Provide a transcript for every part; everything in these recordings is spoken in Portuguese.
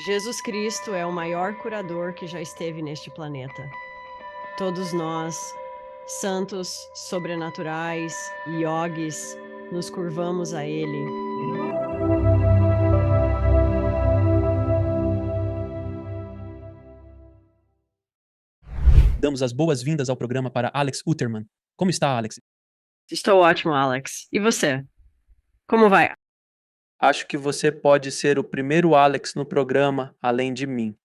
Jesus Cristo é o maior curador que já esteve neste planeta. Todos nós, santos, sobrenaturais, yogis, nos curvamos a Ele. Damos as boas-vindas ao programa para Alex Uterman. Como está, Alex? Estou ótimo, Alex. E você? Como vai? Acho que você pode ser o primeiro Alex no programa, além de mim.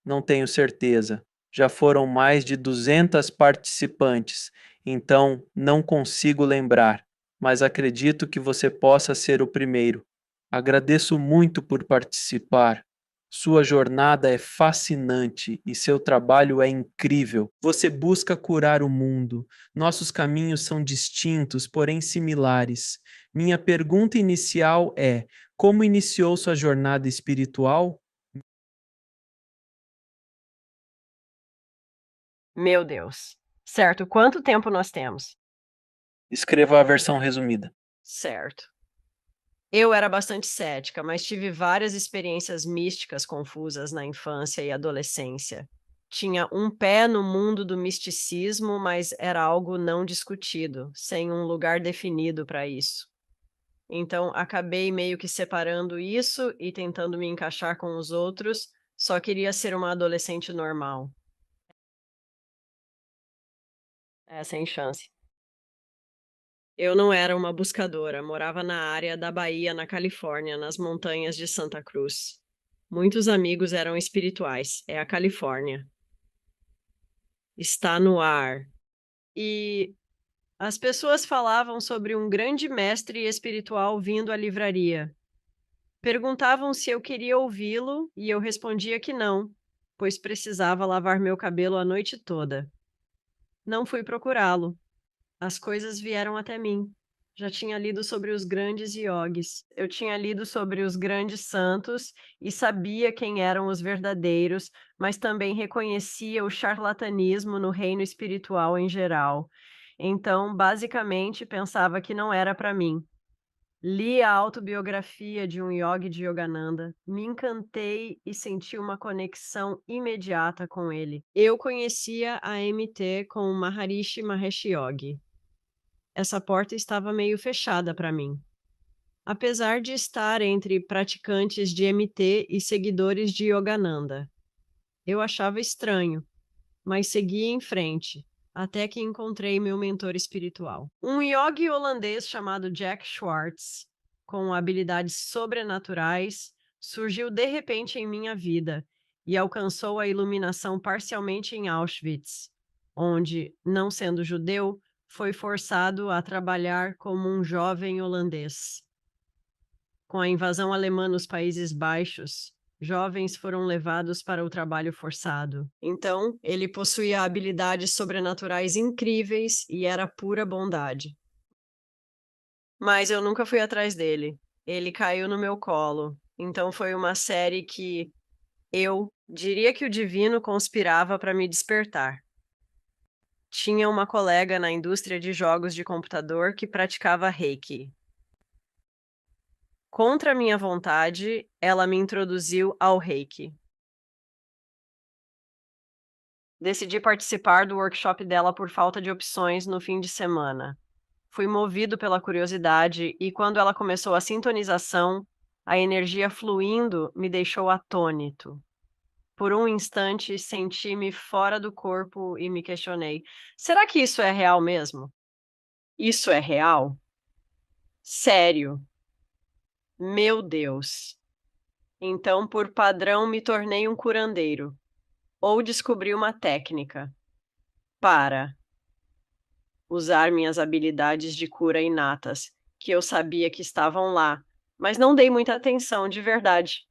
Não tenho certeza. Já foram mais de 200 participantes, então não consigo lembrar, mas acredito que você possa ser o primeiro. Agradeço muito por participar. Sua jornada é fascinante e seu trabalho é incrível. Você busca curar o mundo. Nossos caminhos são distintos, porém similares. Minha pergunta inicial é: como iniciou sua jornada espiritual? Meu Deus. Certo, quanto tempo nós temos? Escreva a versão resumida. Certo. Eu era bastante cética, mas tive várias experiências místicas confusas na infância e adolescência. Tinha um pé no mundo do misticismo, mas era algo não discutido, sem um lugar definido para isso. Então, acabei meio que separando isso e tentando me encaixar com os outros, só queria ser uma adolescente normal. É, sem chance. Eu não era uma buscadora, morava na área da Bahia, na Califórnia, nas montanhas de Santa Cruz. Muitos amigos eram espirituais, é a Califórnia. Está no ar. E as pessoas falavam sobre um grande mestre espiritual vindo à livraria. Perguntavam se eu queria ouvi-lo e eu respondia que não, pois precisava lavar meu cabelo a noite toda. Não fui procurá-lo. As coisas vieram até mim. Já tinha lido sobre os grandes iogues. Eu tinha lido sobre os grandes santos e sabia quem eram os verdadeiros, mas também reconhecia o charlatanismo no reino espiritual em geral. Então, basicamente, pensava que não era para mim. Li a autobiografia de um yogi de Yogananda, me encantei e senti uma conexão imediata com ele. Eu conhecia a MT com o Maharishi Mahesh Yogi. Essa porta estava meio fechada para mim. Apesar de estar entre praticantes de MT e seguidores de Yogananda. Eu achava estranho, mas segui em frente, até que encontrei meu mentor espiritual. Um yogi holandês chamado Jack Schwartz, com habilidades sobrenaturais, surgiu de repente em minha vida e alcançou a iluminação parcialmente em Auschwitz, onde, não sendo judeu, foi forçado a trabalhar como um jovem holandês. Com a invasão alemã nos Países Baixos, jovens foram levados para o trabalho forçado. Então, ele possuía habilidades sobrenaturais incríveis e era pura bondade. Mas eu nunca fui atrás dele. Ele caiu no meu colo. Então foi uma série que eu diria que o divino conspirava para me despertar. Tinha uma colega na indústria de jogos de computador que praticava Reiki. Contra minha vontade, ela me introduziu ao Reiki. Decidi participar do workshop dela por falta de opções no fim de semana. Fui movido pela curiosidade e, quando ela começou a sintonização, a energia fluindo me deixou atônito. Por um instante, senti-me fora do corpo e me questionei: será que isso é real mesmo? Isso é real? Sério? Meu Deus! Então, por padrão, me tornei um curandeiro. Ou descobri uma técnica para usar minhas habilidades de cura inatas, que eu sabia que estavam lá, mas não dei muita atenção de verdade.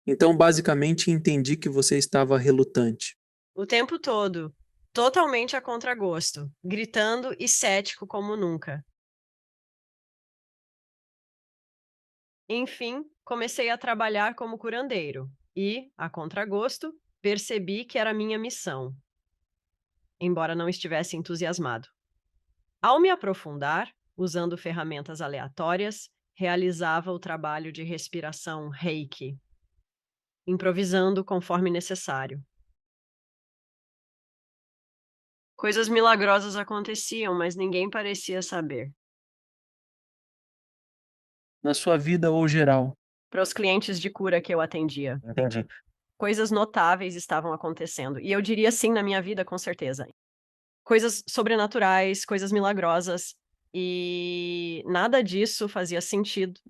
Então, basicamente, entendi que você estava relutante. O tempo todo, totalmente a contragosto, gritando e cético como nunca. Enfim, comecei a trabalhar como curandeiro e, a contragosto, percebi que era minha missão, embora não estivesse entusiasmado. Ao me aprofundar, usando ferramentas aleatórias, realizava o trabalho de respiração Reiki. improvisando conforme necessário. Coisas milagrosas aconteciam, mas ninguém parecia saber. Na sua vida ou geral? Para os clientes de cura que eu atendia, Entendi. coisas notáveis estavam acontecendo, e eu diria sim na minha vida, com certeza. Coisas sobrenaturais, coisas milagrosas, e nada disso fazia sentido.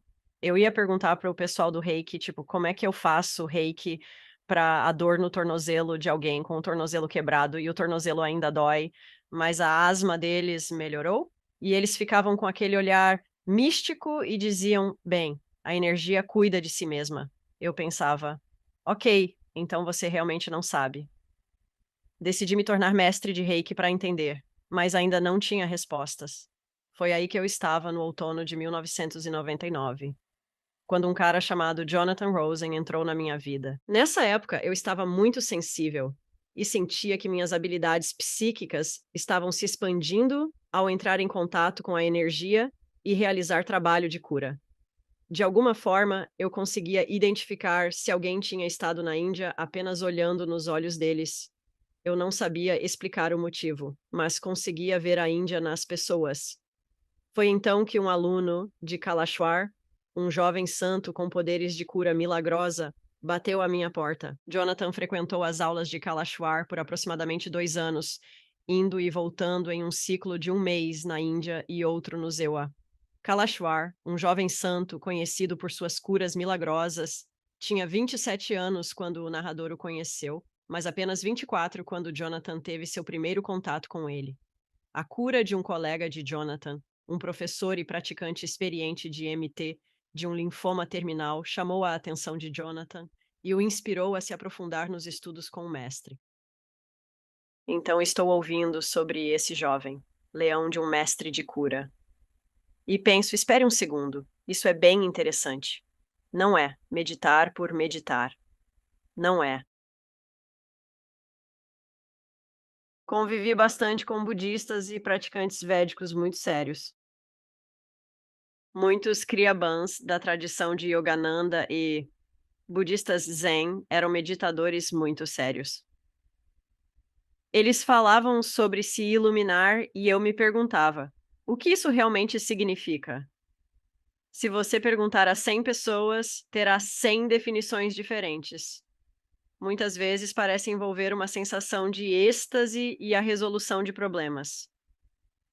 Eu ia perguntar para o pessoal do reiki, tipo, como é que eu faço reiki para a dor no tornozelo de alguém com o tornozelo quebrado e o tornozelo ainda dói, mas a asma deles melhorou? E eles ficavam com aquele olhar místico e diziam: bem, a energia cuida de si mesma. Eu pensava: ok, então você realmente não sabe. Decidi me tornar mestre de reiki para entender, mas ainda não tinha respostas. Foi aí que eu estava no outono de 1999, quando um cara chamado Jonathan Rosen entrou na minha vida. Nessa época, eu estava muito sensível e sentia que minhas habilidades psíquicas estavam se expandindo ao entrar em contato com a energia e realizar trabalho de cura. De alguma forma, eu conseguia identificar se alguém tinha estado na Índia apenas olhando nos olhos deles. Eu não sabia explicar o motivo, mas conseguia ver a Índia nas pessoas. Foi então que um aluno de Kalashwar, um jovem santo com poderes de cura milagrosa, bateu à minha porta. Jonathan frequentou as aulas de Kalashwar por aproximadamente 2 anos, indo e voltando em um ciclo de 1 mês na Índia e outro no Zewa. Kalashwar, um jovem santo conhecido por suas curas milagrosas, tinha 27 anos quando o narrador o conheceu, mas apenas 24 quando Jonathan teve seu primeiro contato com ele. A cura de um colega de Jonathan, um professor e praticante experiente de MT de um linfoma terminal, chamou a atenção de Jonathan e o inspirou a se aprofundar nos estudos com o mestre. Então estou ouvindo sobre esse jovem, leão de um mestre de cura. E penso, espere um segundo, isso é bem interessante. Não é meditar por meditar. Não é. Convivi bastante com budistas e praticantes védicos muito sérios. Muitos Kriyabans da tradição de Yogananda e budistas Zen eram meditadores muito sérios. Eles falavam sobre se iluminar e eu me perguntava: o que isso realmente significa? Se você perguntar a 100 pessoas, terá 100 definições diferentes. Muitas vezes parece envolver uma sensação de êxtase e a resolução de problemas.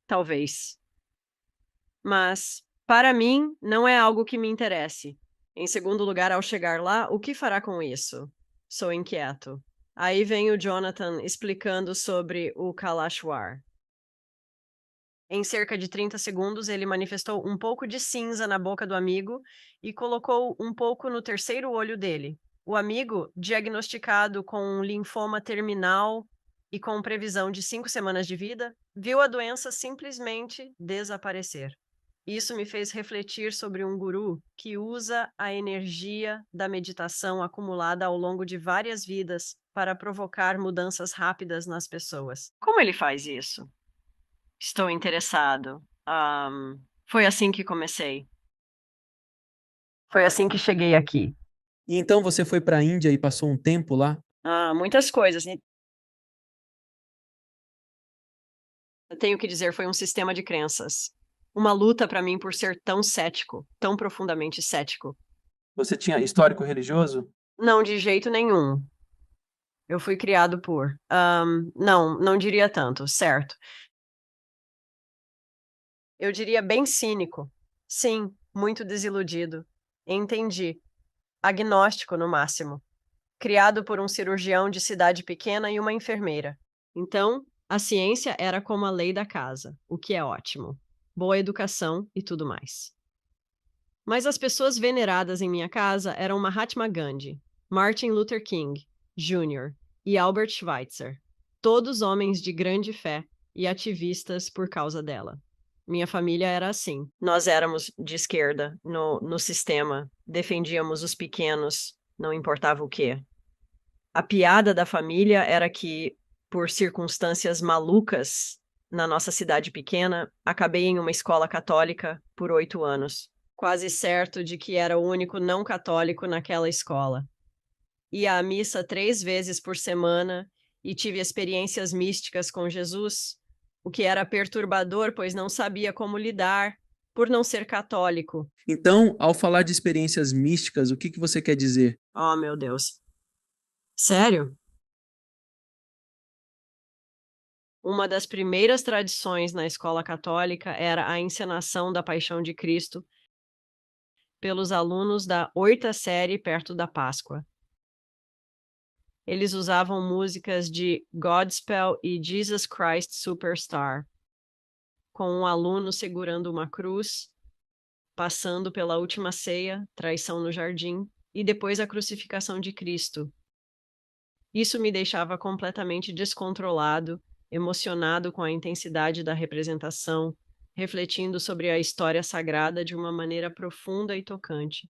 Talvez. Mas, para mim, não é algo que me interesse. Em segundo lugar, ao chegar lá, o que fará com isso? Sou inquieto. Aí vem o Jonathan explicando sobre o Kalashwar. Em cerca de 30 segundos, ele manifestou um pouco de cinza na boca do amigo e colocou um pouco no terceiro olho dele. O amigo, diagnosticado com um linfoma terminal e com previsão de 5 semanas de vida, viu a doença simplesmente desaparecer. Isso me fez refletir sobre um guru que usa a energia da meditação acumulada ao longo de várias vidas para provocar mudanças rápidas nas pessoas. Como ele faz isso? Estou interessado. Foi assim que comecei. Foi assim que cheguei aqui. E então você foi para a Índia e passou um tempo lá? Muitas coisas. Eu tenho que dizer, foi um sistema de crenças. Uma luta para mim por ser tão cético, tão profundamente cético. Você tinha histórico religioso? Não, de jeito nenhum. Eu fui criado por. Não diria tanto, certo. Eu diria bem cínico. Sim, muito desiludido. Entendi. Agnóstico, no máximo. Criado por um cirurgião de cidade pequena e uma enfermeira. Então, a ciência era como a lei da casa, o que é ótimo. Boa educação e tudo mais. Mas as pessoas veneradas em minha casa eram Mahatma Gandhi, Martin Luther King, Jr. e Albert Schweitzer, todos homens de grande fé e ativistas por causa dela. Minha família era assim. Nós éramos de esquerda, no sistema, defendíamos os pequenos, não importava o quê. A piada da família era que, por circunstâncias malucas, na nossa cidade pequena, acabei em uma escola católica por 8 anos, quase certo de que era o único não católico naquela escola. Ia à missa 3 vezes por semana e tive experiências místicas com Jesus, o que era perturbador, pois não sabia como lidar por não ser católico. Então, ao falar de experiências místicas, o que você quer dizer? Oh, meu Deus. Sério? Uma das primeiras tradições na escola católica era a encenação da Paixão de Cristo pelos alunos da 8ª série perto da Páscoa. Eles usavam músicas de Godspell e Jesus Christ Superstar, com um aluno segurando uma cruz, passando pela última ceia, traição no jardim, e depois a crucificação de Cristo. Isso me deixava completamente descontrolado, emocionado com a intensidade da representação, refletindo sobre a história sagrada de uma maneira profunda e tocante.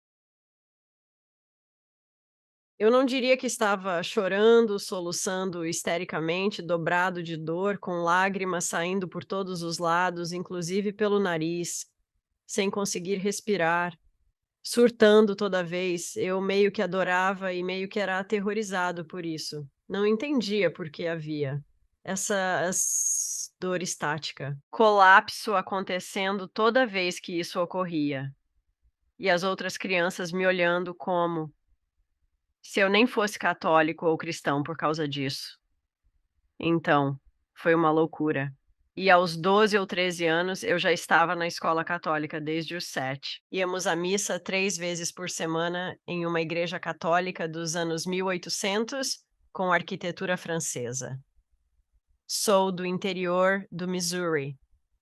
Eu não diria que estava chorando, soluçando histericamente, dobrado de dor, com lágrimas saindo por todos os lados, inclusive pelo nariz, sem conseguir respirar, surtando toda vez. Eu meio que adorava e meio que era aterrorizado por isso. Não entendia por que havia essa dor estática. Colapso acontecendo toda vez que isso ocorria. E as outras crianças me olhando como se eu nem fosse católico ou cristão por causa disso. Então, foi uma loucura. E aos 12 ou 13 anos, eu já estava na escola católica desde os 7. Íamos à missa 3 vezes por semana em uma igreja católica dos anos 1800, com arquitetura francesa. Sou do interior do Missouri,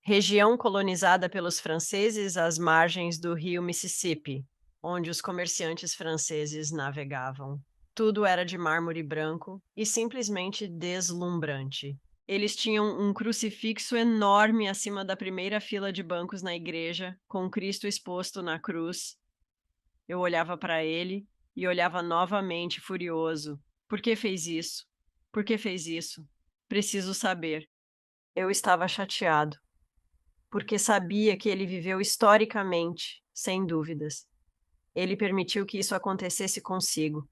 região colonizada pelos franceses às margens do rio Mississippi, onde os comerciantes franceses navegavam. Tudo era de mármore branco e simplesmente deslumbrante. Eles tinham um crucifixo enorme acima da primeira fila de bancos na igreja, com Cristo exposto na cruz. Eu olhava para ele e olhava novamente, furioso. Por que fez isso? Por que fez isso? Preciso saber. Eu estava chateado, porque sabia que ele viveu historicamente, sem dúvidas. Ele permitiu que isso acontecesse consigo.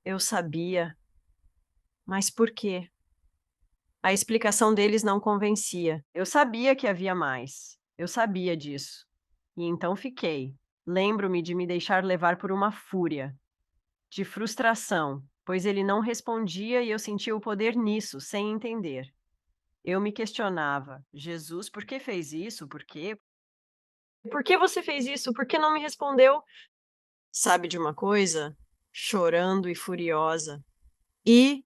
Eu sabia, mas por quê? A explicação deles não convencia. Eu sabia que havia mais. Eu sabia disso. E então fiquei. Lembro-me de me deixar levar por uma fúria, de frustração, pois ele não respondia e eu sentia o poder nisso, sem entender. Eu me questionava: Jesus, por que fez isso? Por quê? Por que você fez isso? Por que não me respondeu? Sabe de uma coisa? Chorando e furiosa. E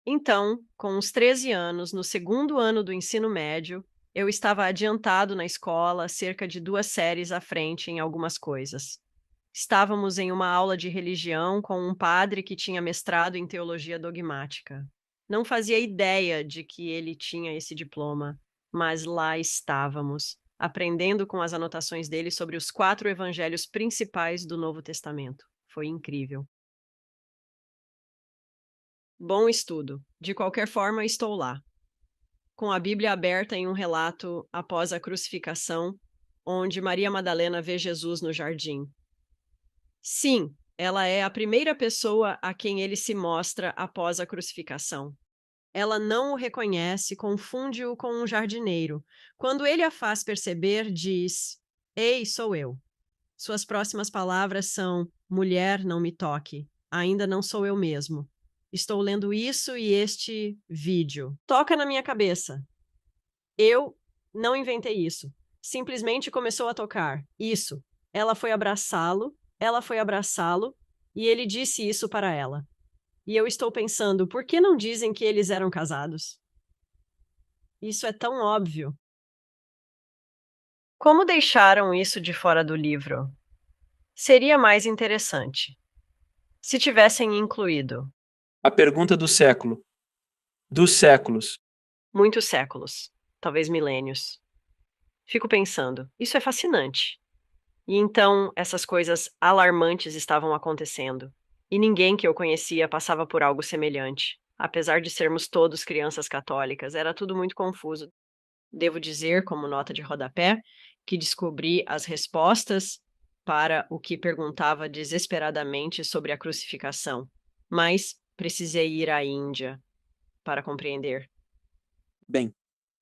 então, com uns 13 anos, no segundo ano do ensino médio, eu estava adiantado na escola, cerca de 2 séries à frente em algumas coisas. Estávamos em uma aula de religião com um padre que tinha mestrado em teologia dogmática. Não fazia ideia de que ele tinha esse diploma, mas lá estávamos, aprendendo com as anotações dele sobre os 4 evangelhos principais do Novo Testamento. Foi incrível. Bom estudo. De qualquer forma, estou lá, com a Bíblia aberta em um relato após a crucificação, onde Maria Madalena vê Jesus no jardim. Sim, ela é a primeira pessoa a quem ele se mostra após a crucificação. Ela não o reconhece, confunde-o com um jardineiro. Quando ele a faz perceber, diz: Ei, sou eu. Suas próximas palavras são: Mulher, não me toque. Ainda não sou eu mesmo. Estou lendo isso e este vídeo. Toca na minha cabeça. Eu não inventei isso. Simplesmente começou a tocar. Isso. Ela foi abraçá-lo, e ele disse isso para ela. E eu estou pensando, por que não dizem que eles eram casados? Isso é tão óbvio. Como deixaram isso de fora do livro? Seria mais interessante se tivessem incluído A pergunta do século. Dos séculos. muitos séculos, talvez milênios. Fico pensando, isso é fascinante. E então essas coisas alarmantes estavam acontecendo. E ninguém que eu conhecia passava por algo semelhante. Apesar de sermos todos crianças católicas, era tudo muito confuso. Devo dizer, como nota de rodapé, que descobri as respostas para o que perguntava desesperadamente sobre a crucificação, mas precisei ir à Índia para compreender. Bem,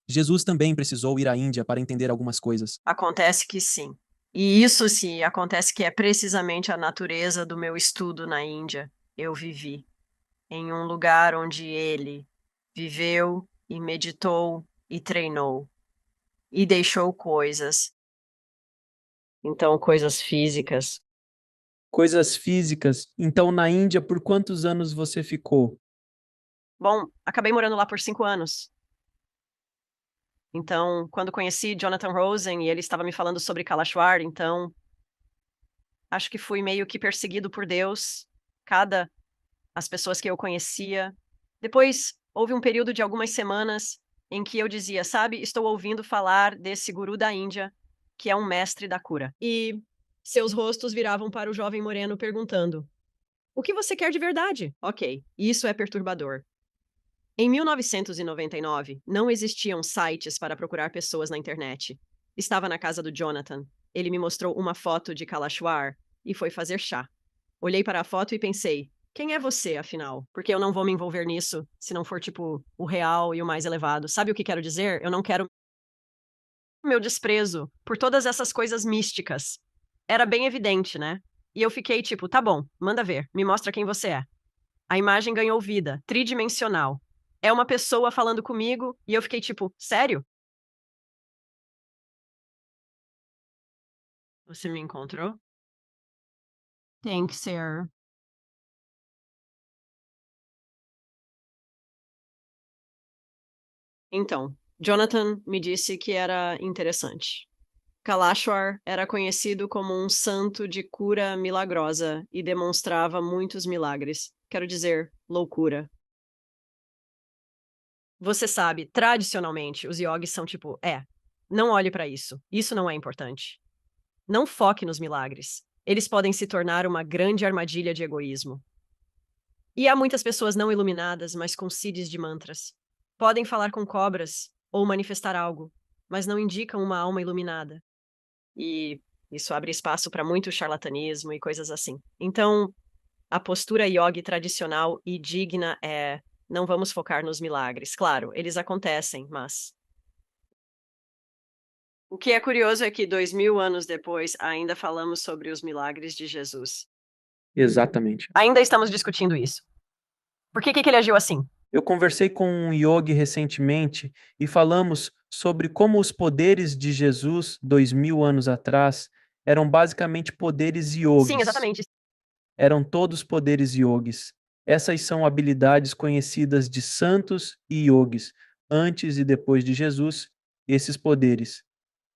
Jesus também precisou ir à Índia para entender algumas coisas. Acontece que sim. E isso sim, acontece que é precisamente a natureza do meu estudo na Índia. Eu vivi em um lugar onde ele viveu e meditou e treinou e deixou coisas. Então, coisas físicas. Coisas físicas. Então, na Índia, por quantos anos você ficou? Bom, acabei morando lá por 5 anos. Então, quando conheci Jonathan Rosen e ele estava me falando sobre Kalashwar, então acho que fui meio que perseguido por Deus, as pessoas que eu conhecia. Depois houve um período de algumas semanas em que eu dizia, sabe, estou ouvindo falar desse guru da Índia, que é um mestre da cura. E seus rostos viravam para o jovem moreno perguntando: "O que você quer de verdade?" Ok, isso é perturbador. Em 1999, não existiam sites para procurar pessoas na internet. Estava na casa do Jonathan. Ele me mostrou uma foto de Kalashwar e foi fazer chá. Olhei para a foto e pensei: quem é você, afinal? Porque eu não vou me envolver nisso se não for, tipo, o real e o mais elevado. Sabe o que quero dizer? Eu não quero meu desprezo por todas essas coisas místicas. Era bem evidente, né? E eu fiquei tipo, tá bom, manda ver, me mostra quem você é. A imagem ganhou vida, tridimensional. É uma pessoa falando comigo e eu fiquei tipo, sério? Você me encontrou? Tem que ser. Então, Jonathan me disse que era interessante. Kalashwar era conhecido como um santo de cura milagrosa e demonstrava muitos milagres. Quero dizer, loucura. Você sabe, tradicionalmente, os yogis são tipo, não olhe para isso. Isso não é importante. Não foque nos milagres. Eles podem se tornar uma grande armadilha de egoísmo. E há muitas pessoas não iluminadas, mas com seeds de mantras. Podem falar com cobras ou manifestar algo, mas não indicam uma alma iluminada. E isso abre espaço para muito charlatanismo e coisas assim. Então, a postura yogi tradicional e digna é: não vamos focar nos milagres. Claro, eles acontecem, mas. O que é curioso é que 2000 anos depois ainda falamos sobre os milagres de Jesus. Exatamente. Ainda estamos discutindo isso. Por que ele agiu assim? Eu conversei com um yogi recentemente e falamos sobre como os poderes de Jesus, 2000 anos atrás, eram basicamente poderes Sim, yogis. exatamente. Eram todos poderes yogis. Essas são habilidades conhecidas de santos e yogis. Antes e depois de Jesus, esses poderes.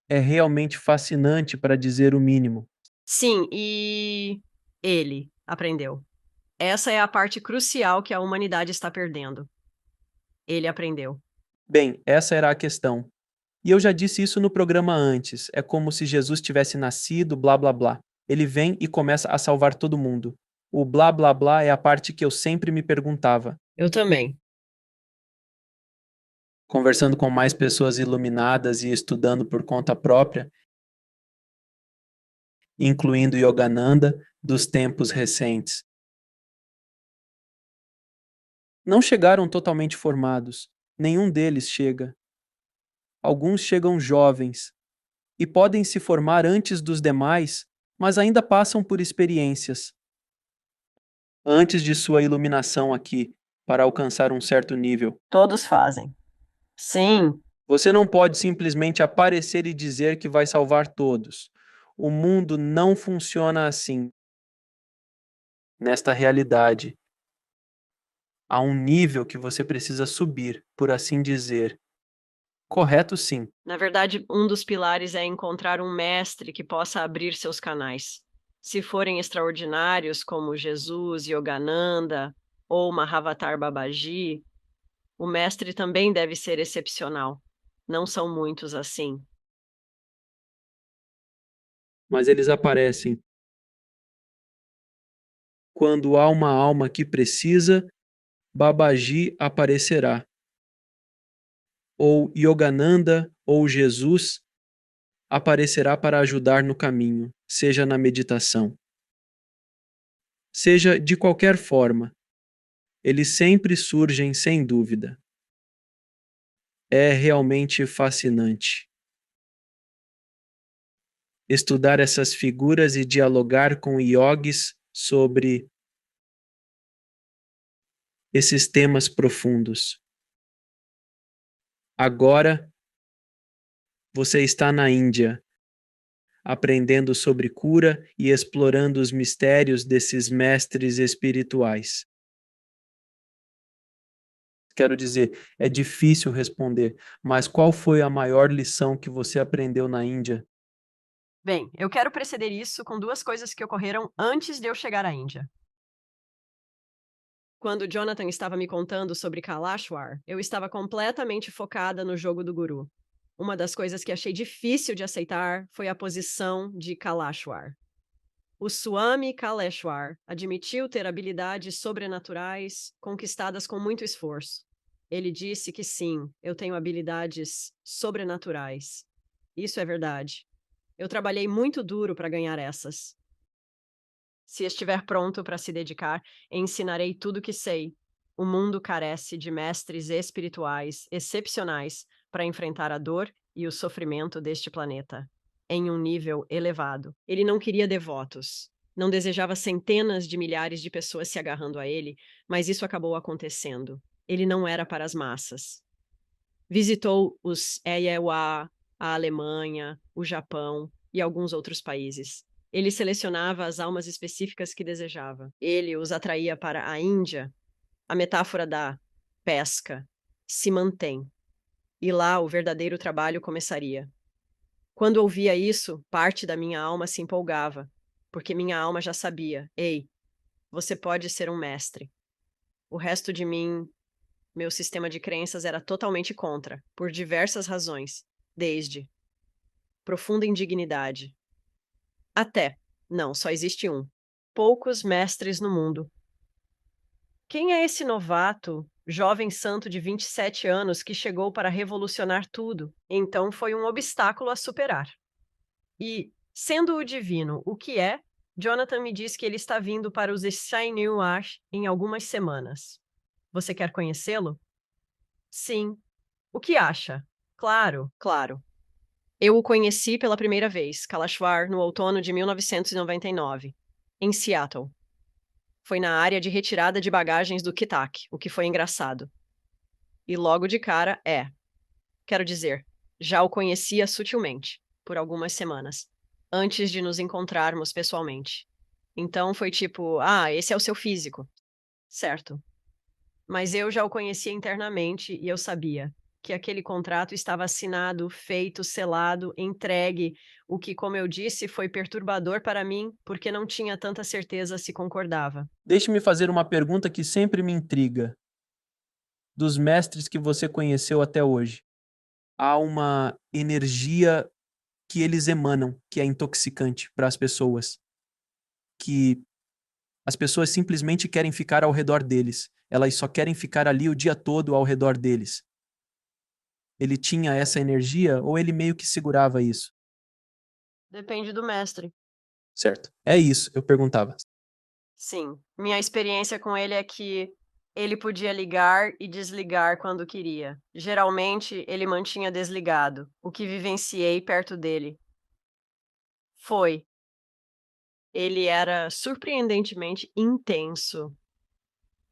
É realmente fascinante, para dizer o mínimo. Sim, e ele aprendeu. Essa é a parte crucial que a humanidade está perdendo. Ele aprendeu. Bem, essa era a questão. E eu já disse isso no programa antes. É como se Jesus tivesse nascido, blá blá blá. Ele vem e começa a salvar todo mundo. O blá blá blá é a parte que eu sempre me perguntava. Eu também. Conversando com mais pessoas iluminadas e estudando por conta própria, incluindo Yogananda dos tempos recentes. Não chegaram totalmente formados. Nenhum deles chega. Alguns chegam jovens e podem se formar antes dos demais, mas ainda passam por experiências antes de sua iluminação aqui, para alcançar um certo nível. Todos fazem. Sim. Você não pode simplesmente aparecer e dizer que vai salvar todos. O mundo não funciona assim. Nesta realidade, há um nível que você precisa subir, por assim dizer. Correto, sim. Na verdade, um dos pilares é encontrar um mestre que possa abrir seus canais. Se forem extraordinários, como Jesus, Yogananda ou Mahavatar Babaji, o mestre também deve ser excepcional. Não são muitos assim. Mas eles aparecem quando há uma alma que precisa, Babaji aparecerá. Ou Yogananda, ou Jesus, aparecerá para ajudar no caminho, seja na meditação. Seja de qualquer forma, eles sempre surgem sem dúvida. É realmente fascinante estudar essas figuras e dialogar com yogis sobre esses temas profundos. Agora, você está na Índia, aprendendo sobre cura e explorando os mistérios desses mestres espirituais. Quero dizer, é difícil responder, mas qual foi a maior lição que você aprendeu na Índia? Bem, eu quero preceder isso com duas coisas que ocorreram antes de eu chegar à Índia. Quando Jonathan estava me contando sobre Kalashwar, eu estava completamente focada no jogo do guru. Uma das coisas que achei difícil de aceitar foi a posição de Kalashwar. O Swami Kaleshwar admitiu ter habilidades sobrenaturais conquistadas com muito esforço. Ele disse que sim, eu tenho habilidades sobrenaturais. Isso é verdade. Eu trabalhei muito duro para ganhar essas. Se estiver pronto para se dedicar, ensinarei tudo o que sei. O mundo carece de mestres espirituais excepcionais para enfrentar a dor e o sofrimento deste planeta, em um nível elevado. Ele não queria devotos. Não desejava centenas de milhares de pessoas se agarrando a ele, mas isso acabou acontecendo. Ele não era para as massas. Visitou os Eiewa, a Alemanha, o Japão e alguns outros países. Ele selecionava as almas específicas que desejava. Ele os atraía para a Índia. A metáfora da pesca se mantém. E lá o verdadeiro trabalho começaria. Quando ouvia isso, parte da minha alma se empolgava, porque minha alma já sabia: ei, você pode ser um mestre. O resto de mim, meu sistema de crenças era totalmente contra, por diversas razões, desde profunda indignidade até, não, só existe um. Poucos mestres no mundo. Quem é esse novato, jovem santo de 27 anos que chegou para revolucionar tudo? Então foi um obstáculo a superar. E, sendo o divino o que é, Jonathan me diz que ele está vindo para os Sainiuar em algumas semanas. Você quer conhecê-lo? Sim. O que acha? Claro, claro. Eu o conheci pela primeira vez, Kalashwar, no outono de 1999, em Seattle. Foi na área de retirada de bagagens do Kitak, o que foi engraçado. E logo de cara, quero dizer, já o conhecia sutilmente, por algumas semanas, antes de nos encontrarmos pessoalmente. Então foi tipo, esse é o seu físico. Certo. Mas eu já o conhecia internamente e eu sabia que aquele contrato estava assinado, feito, selado, entregue, o que, como eu disse, foi perturbador para mim, porque não tinha tanta certeza se concordava. Deixe-me fazer uma pergunta que sempre me intriga. Dos mestres que você conheceu até hoje, há uma energia que eles emanam, que é intoxicante para as pessoas, que as pessoas simplesmente querem ficar ao redor deles. Elas só querem ficar ali o dia todo ao redor deles. Ele tinha essa energia ou ele meio que segurava isso? Depende do mestre. Certo. É isso, eu perguntava. Sim, minha experiência com ele é que ele podia ligar e desligar quando queria. Geralmente, ele mantinha desligado, o que vivenciei perto dele. Foi. Ele era surpreendentemente intenso,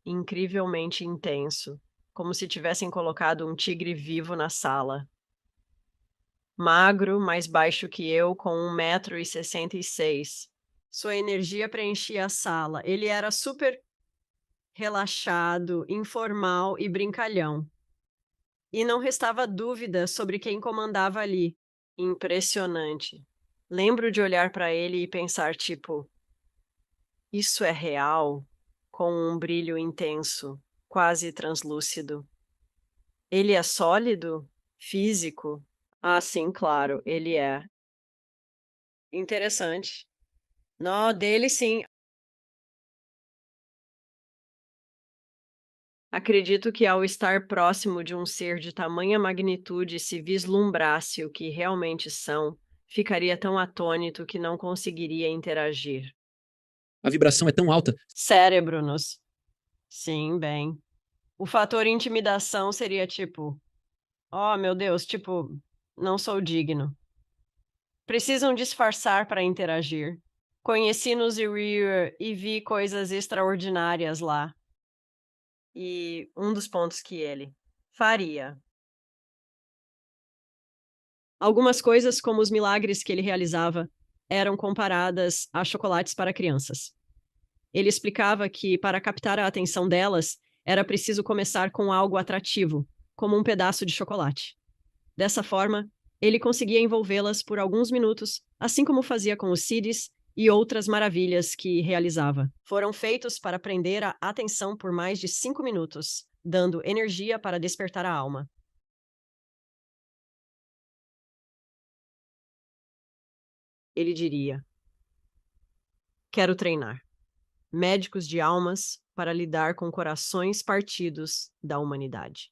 incrivelmente intenso, como se tivessem colocado um tigre vivo na sala. Magro, mais baixo que eu, com 1,66 m. Sua energia preenchia a sala. Ele era super relaxado, informal e brincalhão. E não restava dúvida sobre quem comandava ali. Impressionante. Lembro de olhar para ele e pensar, tipo, isso é real? Com um brilho intenso, quase translúcido. Ele é sólido? Físico? Ah, sim, claro, ele é. Interessante. Nó, dele sim. Acredito que ao estar próximo de um ser de tamanha magnitude se vislumbrasse o que realmente são, Ficaria tão atônito que não conseguiria interagir. A vibração é tão alta. Cérebros. Sim, bem. O fator intimidação seria tipo, oh, meu Deus, tipo, não sou digno. Precisam disfarçar para interagir. Conheci no Zirier e vi coisas extraordinárias lá. E um dos pontos que ele faria. Algumas coisas, como os milagres que ele realizava, eram comparadas a chocolates para crianças. Ele explicava que, para captar a atenção delas, era preciso começar com algo atrativo, como um pedaço de chocolate. Dessa forma, ele conseguia envolvê-las por alguns minutos, assim como fazia com os CDs e outras maravilhas que realizava. Foram feitos para prender a atenção por mais de 5 minutos, dando energia para despertar a alma. Ele diria: quero treinar médicos de almas para lidar com corações partidos da humanidade.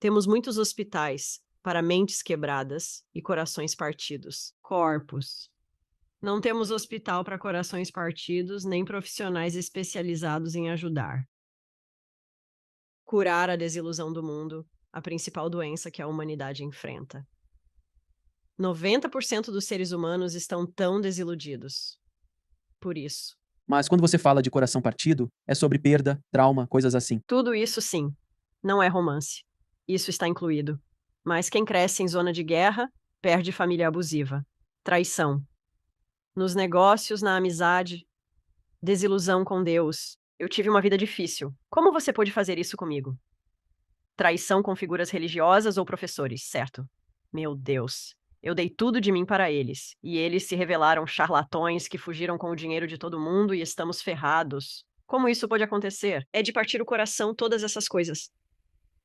Temos muitos hospitais para mentes quebradas e corações partidos. Corpos. Não temos hospital para corações partidos, nem profissionais especializados em ajudar. Curar a desilusão do mundo, a principal doença que a humanidade enfrenta. 90% dos seres humanos estão tão desiludidos. Por isso. Mas quando você fala de coração partido, é sobre perda, trauma, coisas assim. Tudo isso, sim. Não é romance. Isso está incluído. Mas quem cresce em zona de guerra, perde família abusiva. Traição. Nos negócios, na amizade. Desilusão com Deus. Eu tive uma vida difícil. Como você pôde fazer isso comigo? Traição com figuras religiosas ou professores, certo? Meu Deus. Eu dei tudo de mim para eles, e eles se revelaram charlatões que fugiram com o dinheiro de todo mundo e estamos ferrados. Como isso pode acontecer? É de partir o coração todas essas coisas.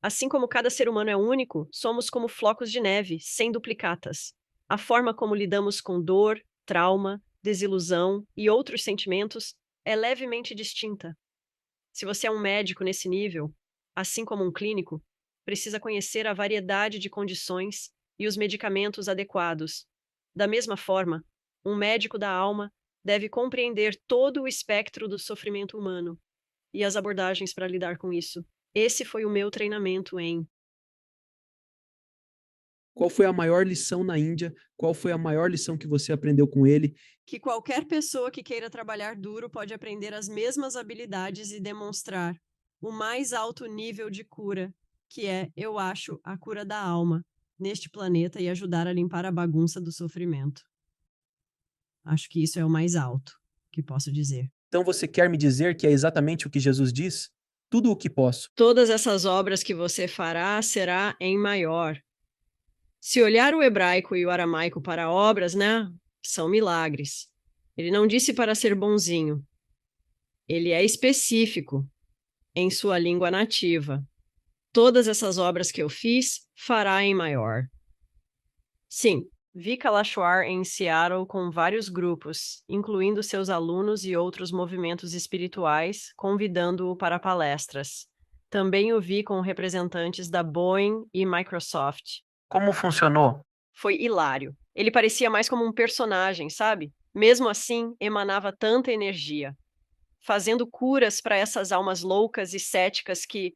Assim como cada ser humano é único, somos como flocos de neve, sem duplicatas. A forma como lidamos com dor, trauma, desilusão e outros sentimentos é levemente distinta. Se você é um médico nesse nível, assim como um clínico, precisa conhecer a variedade de condições e os medicamentos adequados. Da mesma forma, um médico da alma deve compreender todo o espectro do sofrimento humano e as abordagens para lidar com isso. Esse foi o meu treinamento em. Qual foi a maior lição na Índia? Qual foi a maior lição que você aprendeu com ele? Que qualquer pessoa que queira trabalhar duro pode aprender as mesmas habilidades e demonstrar o mais alto nível de cura, que é, eu acho, a cura da alma, neste planeta e ajudar a limpar a bagunça do sofrimento. Acho que isso é o mais alto que posso dizer. Então você quer me dizer que é exatamente o que Jesus diz? Tudo o que posso. Todas essas obras que você fará será em maior. Se olhar o hebraico e o aramaico para obras, né, são milagres. Ele não disse para ser bonzinho. Ele é específico em sua língua nativa. Todas essas obras que eu fiz, fará em maior. Sim, vi Kalashwar em Seattle com vários grupos, incluindo seus alunos e outros movimentos espirituais, convidando-o para palestras. Também o vi com representantes da Boeing e Microsoft. Como funcionou? Foi hilário. Ele parecia mais como um personagem, sabe? Mesmo assim, emanava tanta energia, fazendo curas para essas almas loucas e céticas que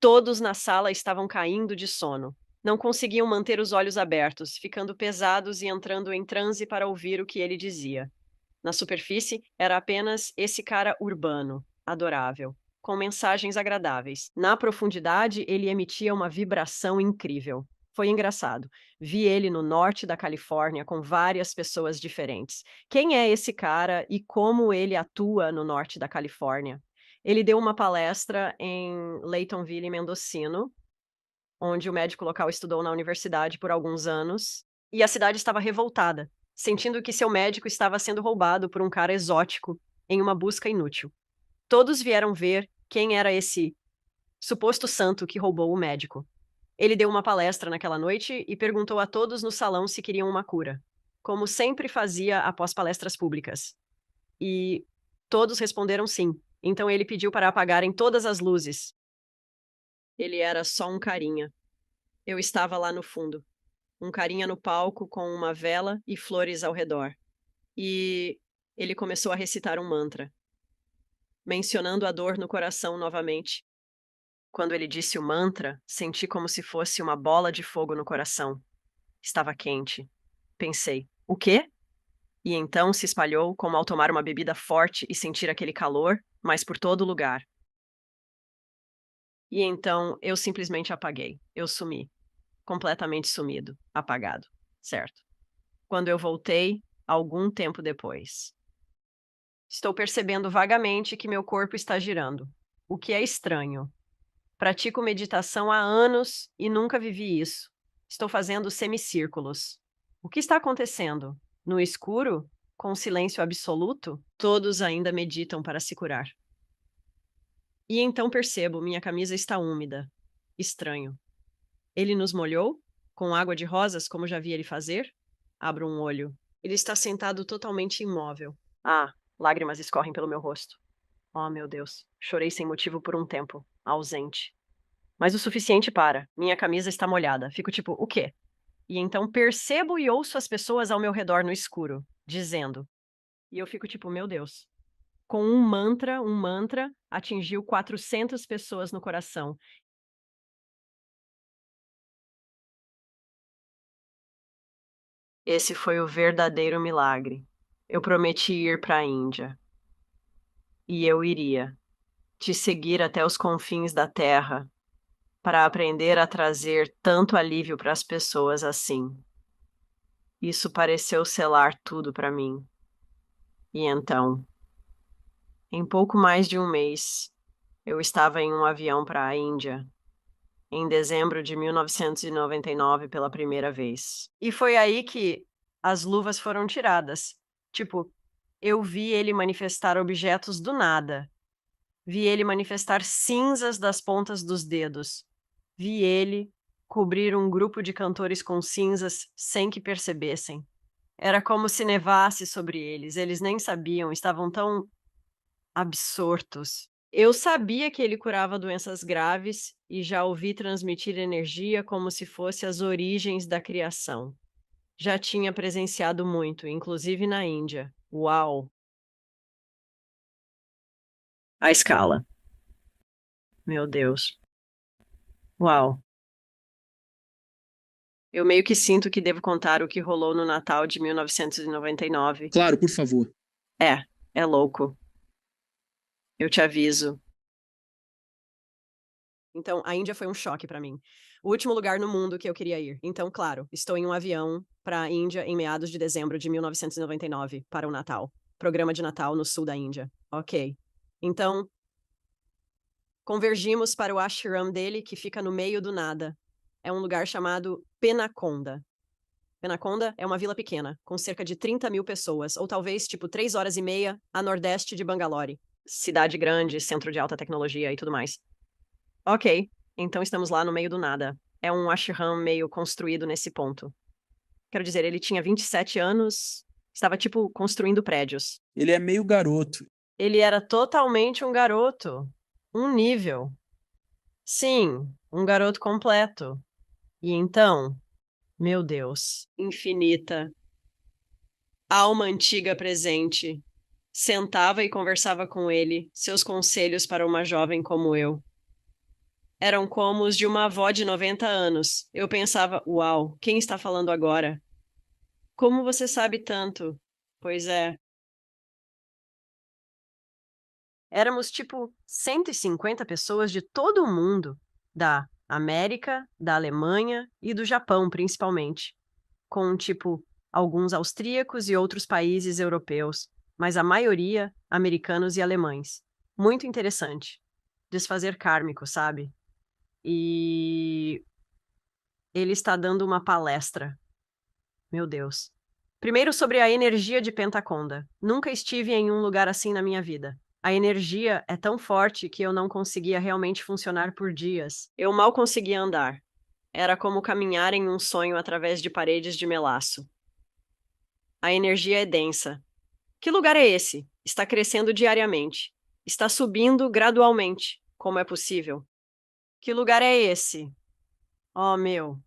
todos na sala estavam caindo de sono. Não conseguiam manter os olhos abertos, ficando pesados e entrando em transe para ouvir o que ele dizia. Na superfície, era apenas esse cara urbano, adorável, com mensagens agradáveis. Na profundidade, ele emitia uma vibração incrível. Foi engraçado. Vi ele no norte da Califórnia com várias pessoas diferentes. Quem é esse cara e como ele atua no norte da Califórnia? Ele deu uma palestra em Laytonville, Mendocino, onde o médico local estudou na universidade por alguns anos, e a cidade estava revoltada, sentindo que seu médico estava sendo roubado por um cara exótico em uma busca inútil. Todos vieram ver quem era esse suposto santo que roubou o médico. Ele deu uma palestra naquela noite e perguntou a todos no salão se queriam uma cura, como sempre fazia após palestras públicas. E todos responderam sim. Então ele pediu para apagarem todas as luzes. Ele era só um carinha. Eu estava lá no fundo. um carinha no palco com uma vela e flores ao redor. E ele começou a recitar um mantra, mencionando a dor no coração novamente. Quando ele disse o mantra, senti como se fosse uma bola de fogo no coração. Estava quente. Pensei, o quê? E então se espalhou como ao tomar uma bebida forte e sentir aquele calor, mas por todo lugar. E então eu simplesmente apaguei. Eu sumi. Completamente sumido. Apagado. Certo. Quando eu voltei, algum tempo depois. Estou percebendo vagamente que meu corpo está girando, o que é estranho. Pratico meditação há anos e nunca vivi isso. Estou fazendo semicírculos. O que está acontecendo? No escuro? Com silêncio absoluto? Todos ainda meditam para se curar. E então percebo, minha camisa está úmida. Estranho. Ele nos molhou? Com água de rosas, como já vi ele fazer? Abro um olho. Ele está sentado totalmente imóvel. Ah, lágrimas escorrem pelo meu rosto. Oh, meu Deus. Chorei sem motivo por um tempo. Ausente. Mas o suficiente para. Minha camisa está molhada. Fico tipo, o quê? E então percebo e ouço as pessoas ao meu redor no escuro, dizendo. E eu fico tipo, meu Deus. Com um mantra, atingiu 400 pessoas no coração. Esse foi o verdadeiro milagre. Eu prometi ir para a Índia. E eu iria. Te seguir até os confins da terra, para aprender a trazer tanto alívio para as pessoas assim. Isso pareceu selar tudo para mim. E então, em pouco mais de um mês, eu estava em um avião para a Índia, em dezembro de 1999 pela primeira vez. E foi aí que as luvas foram tiradas. Tipo, eu vi ele manifestar objetos do nada. Vi ele manifestar cinzas das pontas dos dedos. Vi ele cobrir um grupo de cantores com cinzas sem que percebessem. Era como se nevasse sobre eles. Eles nem sabiam, estavam tão absortos. Eu sabia que ele curava doenças graves e já ouvi transmitir energia como se fosse as origens da criação. Já tinha presenciado muito, inclusive na Índia. Uau! A escala. Meu Deus. Uau. Eu meio que sinto que devo contar o que rolou no Natal de 1999. Claro, por favor. É louco. Eu te aviso. Então, a Índia foi um choque pra mim. O último lugar no mundo que eu queria ir. Então, claro, estou em um avião para a Índia em meados de dezembro de 1999 para o Natal. Programa de Natal no sul da Índia. Ok. Então, convergimos para o ashram dele, que fica no meio do nada. É um lugar chamado Penaconda. Penaconda é uma vila pequena, com cerca de 30 mil pessoas, ou talvez tipo 3 horas e meia a nordeste de Bangalore. Cidade grande, centro de alta tecnologia e tudo mais. Ok, então estamos lá no meio do nada. É um ashram meio construído nesse ponto. Quero dizer, ele tinha 27 anos, estava tipo construindo prédios. Ele é meio garoto. Ele era totalmente um garoto. Um nível. Sim, um garoto completo. E então, meu Deus, infinita. Alma antiga presente. Sentava e conversava com ele, seus conselhos para uma jovem como eu. Eram como os de uma avó de 90 anos. Eu pensava, uau, quem está falando agora? Como você sabe tanto? Pois é. Éramos tipo 150 pessoas de todo o mundo, da América, da Alemanha e do Japão, principalmente, com tipo alguns austríacos e outros países europeus, mas a maioria americanos e alemães. Muito interessante. Desfazer kármico, sabe? E ele está dando uma palestra. Meu Deus. Primeiro sobre a energia de Pentaconda. Nunca estive em um lugar assim na minha vida. A energia é tão forte que eu não conseguia realmente funcionar por dias. Eu mal conseguia andar. Era como caminhar em um sonho através de paredes de melaço. A energia é densa. Que lugar é esse? Está crescendo diariamente. Está subindo gradualmente. Como é possível? Que lugar é esse? Oh, meu.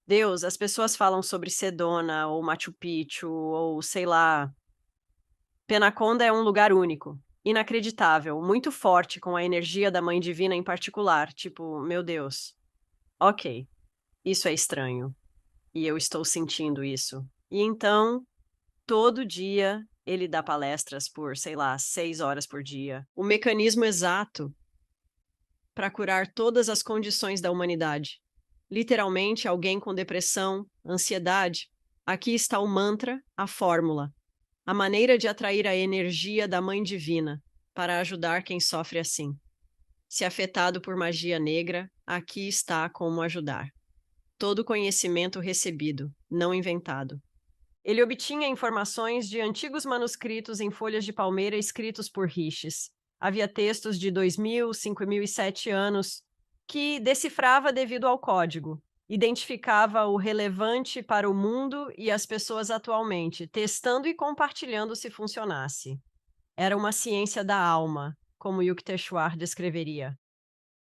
Deus, as pessoas falam sobre Sedona ou Machu Picchu ou sei lá. Penaconda é um lugar único, inacreditável, muito forte com a energia da Mãe Divina em particular. Tipo, meu Deus. Ok, isso é estranho. E eu estou sentindo isso. E então, todo dia, ele dá palestras por, sei lá, 6 horas por dia. O mecanismo exato para curar todas as condições da humanidade. Literalmente, alguém com depressão, ansiedade. Aqui está o mantra, a fórmula, a maneira de atrair a energia da Mãe Divina para ajudar quem sofre assim. Se afetado por magia negra, aqui está como ajudar. Todo conhecimento recebido, não inventado. Ele obtinha informações de antigos manuscritos em folhas de palmeira escritos por Riches. Havia textos de 2000, 5007 anos que decifrava devido ao código. Identificava o relevante para o mundo e as pessoas atualmente, testando e compartilhando se funcionasse. Era uma ciência da alma, como Yukteswar descreveria.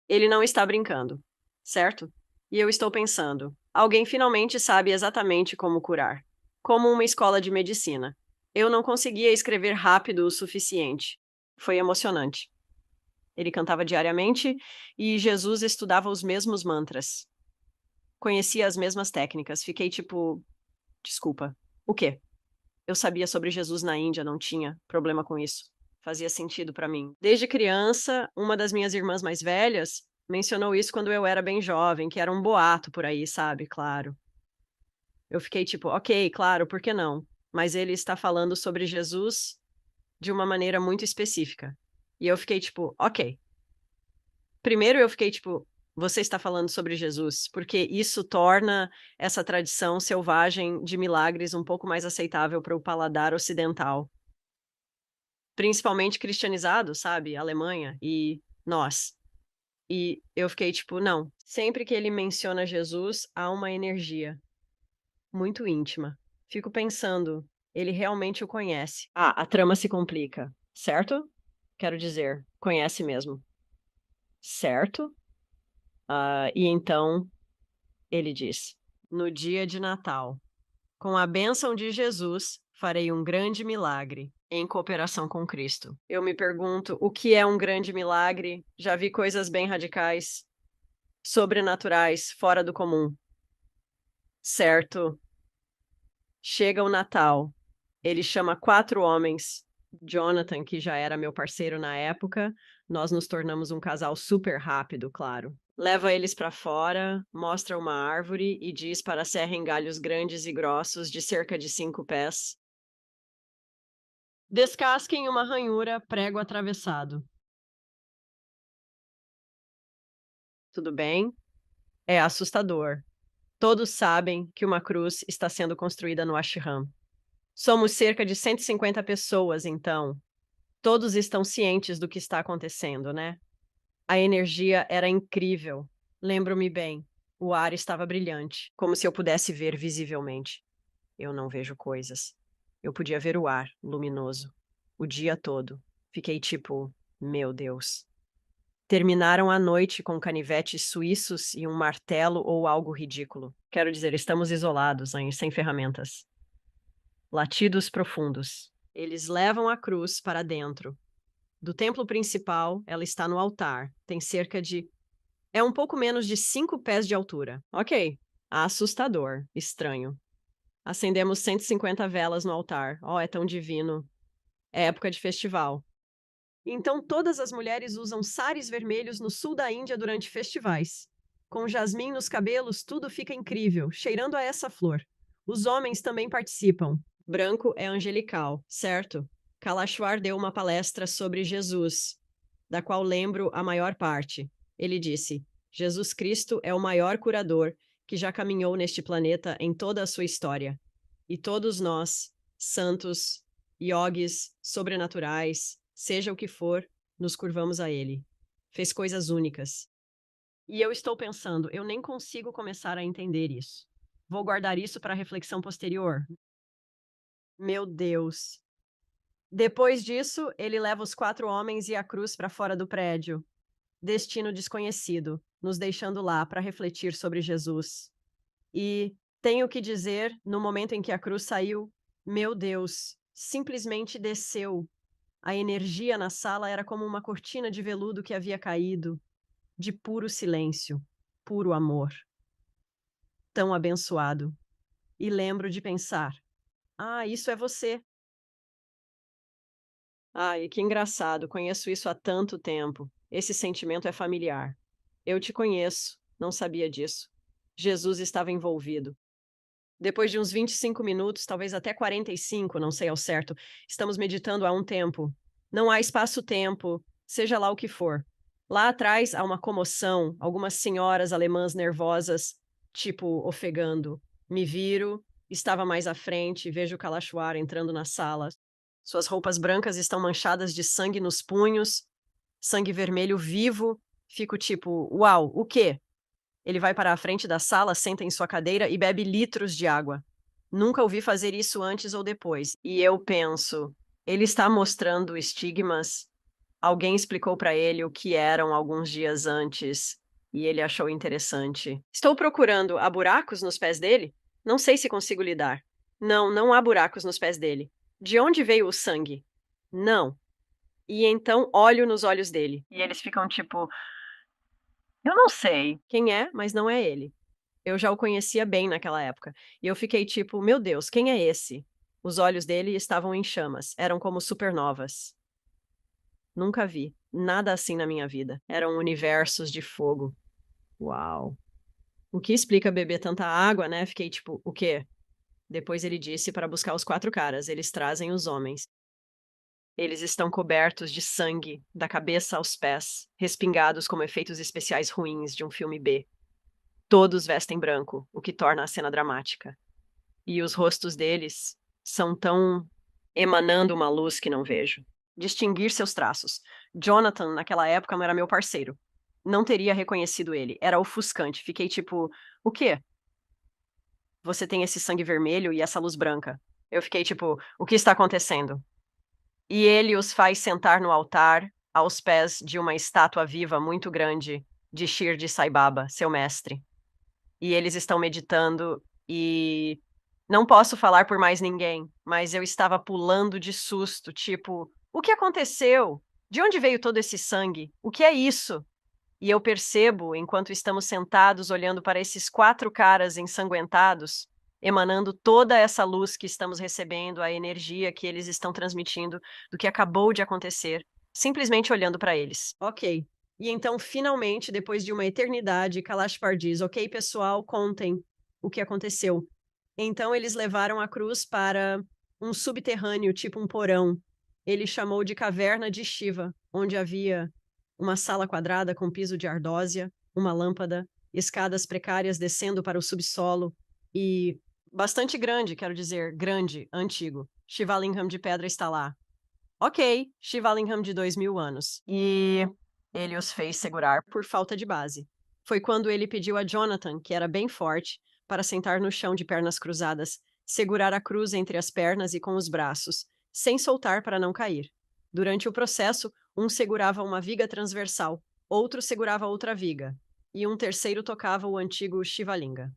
Ele não está brincando, certo? E eu estou pensando, alguém finalmente sabe exatamente como curar. Como uma escola de medicina. Eu não conseguia escrever rápido o suficiente. Foi emocionante. Ele cantava diariamente e Jesus estudava os mesmos mantras. Conhecia as mesmas técnicas. Fiquei tipo, desculpa. O quê? Eu sabia sobre Jesus na Índia, não tinha problema com isso. Fazia sentido pra mim. Desde criança, uma das minhas irmãs mais velhas mencionou isso quando eu era bem jovem, que era um boato por aí, sabe? Claro. Eu fiquei tipo, ok, claro, por que não? Mas ele está falando sobre Jesus de uma maneira muito específica. E eu fiquei tipo, ok. Primeiro eu fiquei tipo, você está falando sobre Jesus, porque isso torna essa tradição selvagem de milagres um pouco mais aceitável para o paladar ocidental. Principalmente cristianizado, sabe? Alemanha e nós. E eu fiquei tipo, não. Sempre que ele menciona Jesus, há uma energia muito íntima. Fico pensando, ele realmente o conhece. Ah, a trama se complica, certo? Quero dizer, conhece mesmo. Certo? E então ele diz: no dia de Natal, com a bênção de Jesus, farei um grande milagre em cooperação com Cristo. Eu me pergunto, o que é um grande milagre? Já vi coisas bem radicais, sobrenaturais, fora do comum. Certo? Chega o Natal. Ele chama 4 homens. Jonathan, que já era meu parceiro na época, nós nos tornamos um casal super rápido, claro. Leva eles para fora, mostra uma árvore e diz para serrem galhos grandes e grossos de cerca de 5 pés. Descasquem uma ranhura, prego atravessado. Tudo bem? É assustador. Todos sabem que uma cruz está sendo construída no ashram. Somos cerca de 150 pessoas, então. Todos estão cientes do que está acontecendo, né? A energia era incrível. Lembro-me bem. O ar estava brilhante, como se eu pudesse ver visivelmente. Eu não vejo coisas. Eu podia ver o ar, luminoso. O dia todo. Fiquei tipo, meu Deus. Terminaram a noite com canivetes suíços e um martelo ou algo ridículo. Quero dizer, estamos isolados, hein, sem ferramentas. Latidos profundos. Eles levam a cruz para dentro. Do templo principal, ela está no altar. Tem cerca de... É um pouco menos de 5 pés de altura. Ok. Assustador. Estranho. Acendemos 150 velas no altar. Oh, é tão divino. É época de festival. Então todas as mulheres usam saris vermelhos no sul da Índia durante festivais. Com jasmim nos cabelos, tudo fica incrível, cheirando a essa flor. Os homens também participam. Branco é angelical, certo? Kalashwar deu uma palestra sobre Jesus, da qual lembro a maior parte. Ele disse: Jesus Cristo é o maior curador que já caminhou neste planeta em toda a sua história. E todos nós, santos, yogis, sobrenaturais, seja o que for, nos curvamos a ele. Fez coisas únicas. E eu estou pensando, eu nem consigo começar a entender isso. Vou guardar isso para reflexão posterior. Meu Deus. Depois disso, ele leva os 4 homens e a cruz para fora do prédio. Destino desconhecido, nos deixando lá para refletir sobre Jesus. E tenho que dizer, no momento em que a cruz saiu, meu Deus, simplesmente desceu. A energia na sala era como uma cortina de veludo que havia caído, de puro silêncio, puro amor. Tão abençoado. E lembro de pensar: ah, isso é você. Ai, que engraçado, conheço isso há tanto tempo. Esse sentimento é familiar. Eu te conheço, não sabia disso. Jesus estava envolvido. Depois de uns 25 minutos, talvez até 45, não sei ao certo, estamos meditando há um tempo. Não há espaço-tempo, seja lá o que for. Lá atrás há uma comoção, algumas senhoras alemãs nervosas, tipo ofegando. Me viro, estava mais à frente, vejo o Kalashwar entrando na sala. Suas roupas brancas estão manchadas de sangue nos punhos, sangue vermelho vivo. Fico tipo, uau, o quê? Ele vai para a frente da sala, senta em sua cadeira e bebe litros de água. Nunca ouvi fazer isso antes ou depois. E eu penso, ele está mostrando estigmas? Alguém explicou para ele o que eram alguns dias antes e ele achou interessante. Estou procurando. Há buracos nos pés dele? Não sei se consigo lidar. Não, não há buracos nos pés dele. De onde veio o sangue? Não. E então olho nos olhos dele. E eles ficam tipo, eu não sei quem é, mas não é ele. Eu já o conhecia bem naquela época. E eu fiquei tipo, meu Deus, quem é esse? Os olhos dele estavam em chamas, eram como supernovas. Nunca vi nada assim na minha vida. Eram universos de fogo. Uau. O que explica beber tanta água, né? Fiquei tipo, o quê? Depois ele disse para buscar os 4 caras, eles trazem os homens. Eles estão cobertos de sangue, da cabeça aos pés, respingados como efeitos especiais ruins de um filme B. Todos vestem branco, o que torna a cena dramática. E os rostos deles são tão emanando uma luz que não vejo. Distinguir seus traços. Jonathan, naquela época, não era meu parceiro. Não teria reconhecido ele. Era ofuscante. Fiquei tipo, o quê? Você tem esse sangue vermelho e essa luz branca. Eu fiquei tipo, o que está acontecendo? E ele os faz sentar no altar, aos pés de uma estátua viva muito grande de Shirdi Sai Baba, seu mestre. E eles estão meditando e não posso falar por mais ninguém, mas eu estava pulando de susto, tipo, o que aconteceu? De onde veio todo esse sangue? O que é isso? E eu percebo, enquanto estamos sentados olhando para esses 4 caras ensanguentados, emanando toda essa luz que estamos recebendo, a energia que eles estão transmitindo do que acabou de acontecer, simplesmente olhando para eles. Ok. E então, finalmente, depois de uma eternidade, Kalashpar diz: ok, pessoal, contem o que aconteceu. Então, eles levaram a cruz para um subterrâneo, tipo um porão. Ele chamou de Caverna de Shiva, onde havia uma sala quadrada com piso de ardósia, uma lâmpada, escadas precárias descendo para o subsolo e bastante grande, quero dizer, grande, antigo. Shivalingam de pedra está lá. Ok, Shivalingam de 2000 anos. E ele os fez segurar por falta de base. Foi quando ele pediu a Jonathan, que era bem forte, para sentar no chão de pernas cruzadas, segurar a cruz entre as pernas e com os braços, sem soltar para não cair. Durante o processo, um segurava uma viga transversal, outro segurava outra viga, e um terceiro tocava o antigo Shivalinga.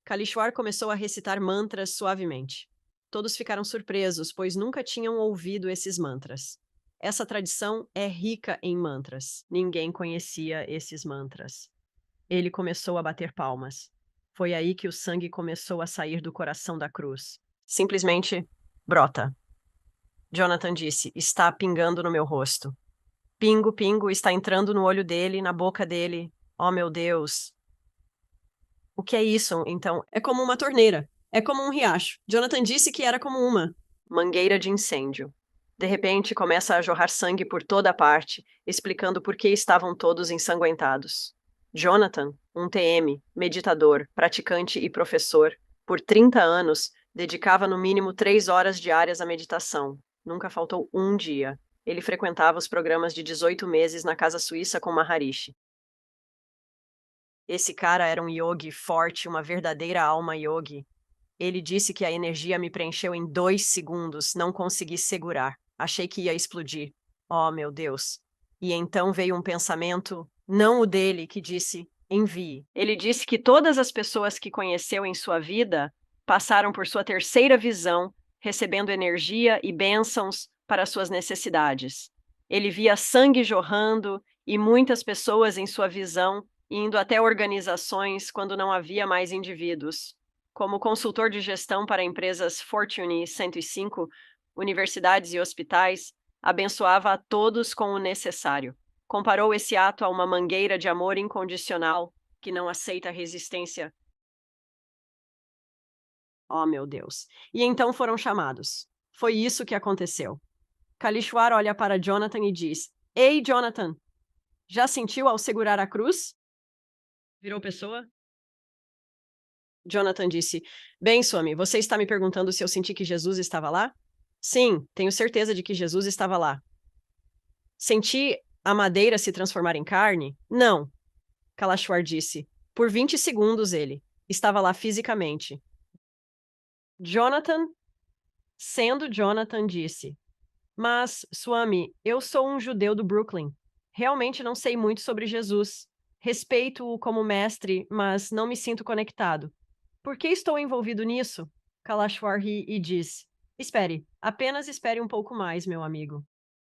Kalishwar começou a recitar mantras suavemente. Todos ficaram surpresos, pois nunca tinham ouvido esses mantras. Essa tradição é rica em mantras. Ninguém conhecia esses mantras. Ele começou a bater palmas. Foi aí que o sangue começou a sair do coração da cruz. Simplesmente brota. Jonathan disse: está pingando no meu rosto. Pingo, pingo, está entrando no olho dele, na boca dele. Oh, meu Deus. O que é isso, então? É como uma torneira. É como um riacho. Jonathan disse que era como uma mangueira de incêndio. De repente, começa a jorrar sangue por toda a parte, explicando por que estavam todos ensanguentados. Jonathan, um TM, meditador, praticante e professor, por 30 anos, dedicava no mínimo 3 horas diárias à meditação. Nunca faltou um dia. Ele frequentava os programas de 18 meses na casa suíça com Maharishi. Esse cara era um yogi forte, uma verdadeira alma yogi. Ele disse que a energia me preencheu em 2 segundos, não consegui segurar. Achei que ia explodir. Oh, meu Deus. E então veio um pensamento, não o dele, que disse: envie. Ele disse que todas as pessoas que conheceu em sua vida passaram por sua terceira visão, recebendo energia e bênçãos para suas necessidades. Ele via sangue jorrando e muitas pessoas em sua visão indo até organizações quando não havia mais indivíduos. Como consultor de gestão para empresas Fortune 105, universidades e hospitais, abençoava a todos com o necessário. Comparou esse ato a uma mangueira de amor incondicional que não aceita resistência. Oh, meu Deus. E então foram chamados. Foi isso que aconteceu. Kalishwar olha para Jonathan e diz: Ei, Jonathan, já sentiu ao segurar a cruz? Virou pessoa? Jonathan disse: Bem, Swami, você está me perguntando se eu senti que Jesus estava lá? Sim, tenho certeza de que Jesus estava lá. Senti a madeira se transformar em carne? Não, Kalashwar disse. Por 20 segundos ele estava lá fisicamente. Jonathan, sendo Jonathan, disse: Mas, Swami, eu sou um judeu do Brooklyn. Realmente não sei muito sobre Jesus. Respeito-o como mestre, mas não me sinto conectado. Por que estou envolvido nisso? Kalashwar ri e diz: Espere, apenas espere um pouco mais, meu amigo.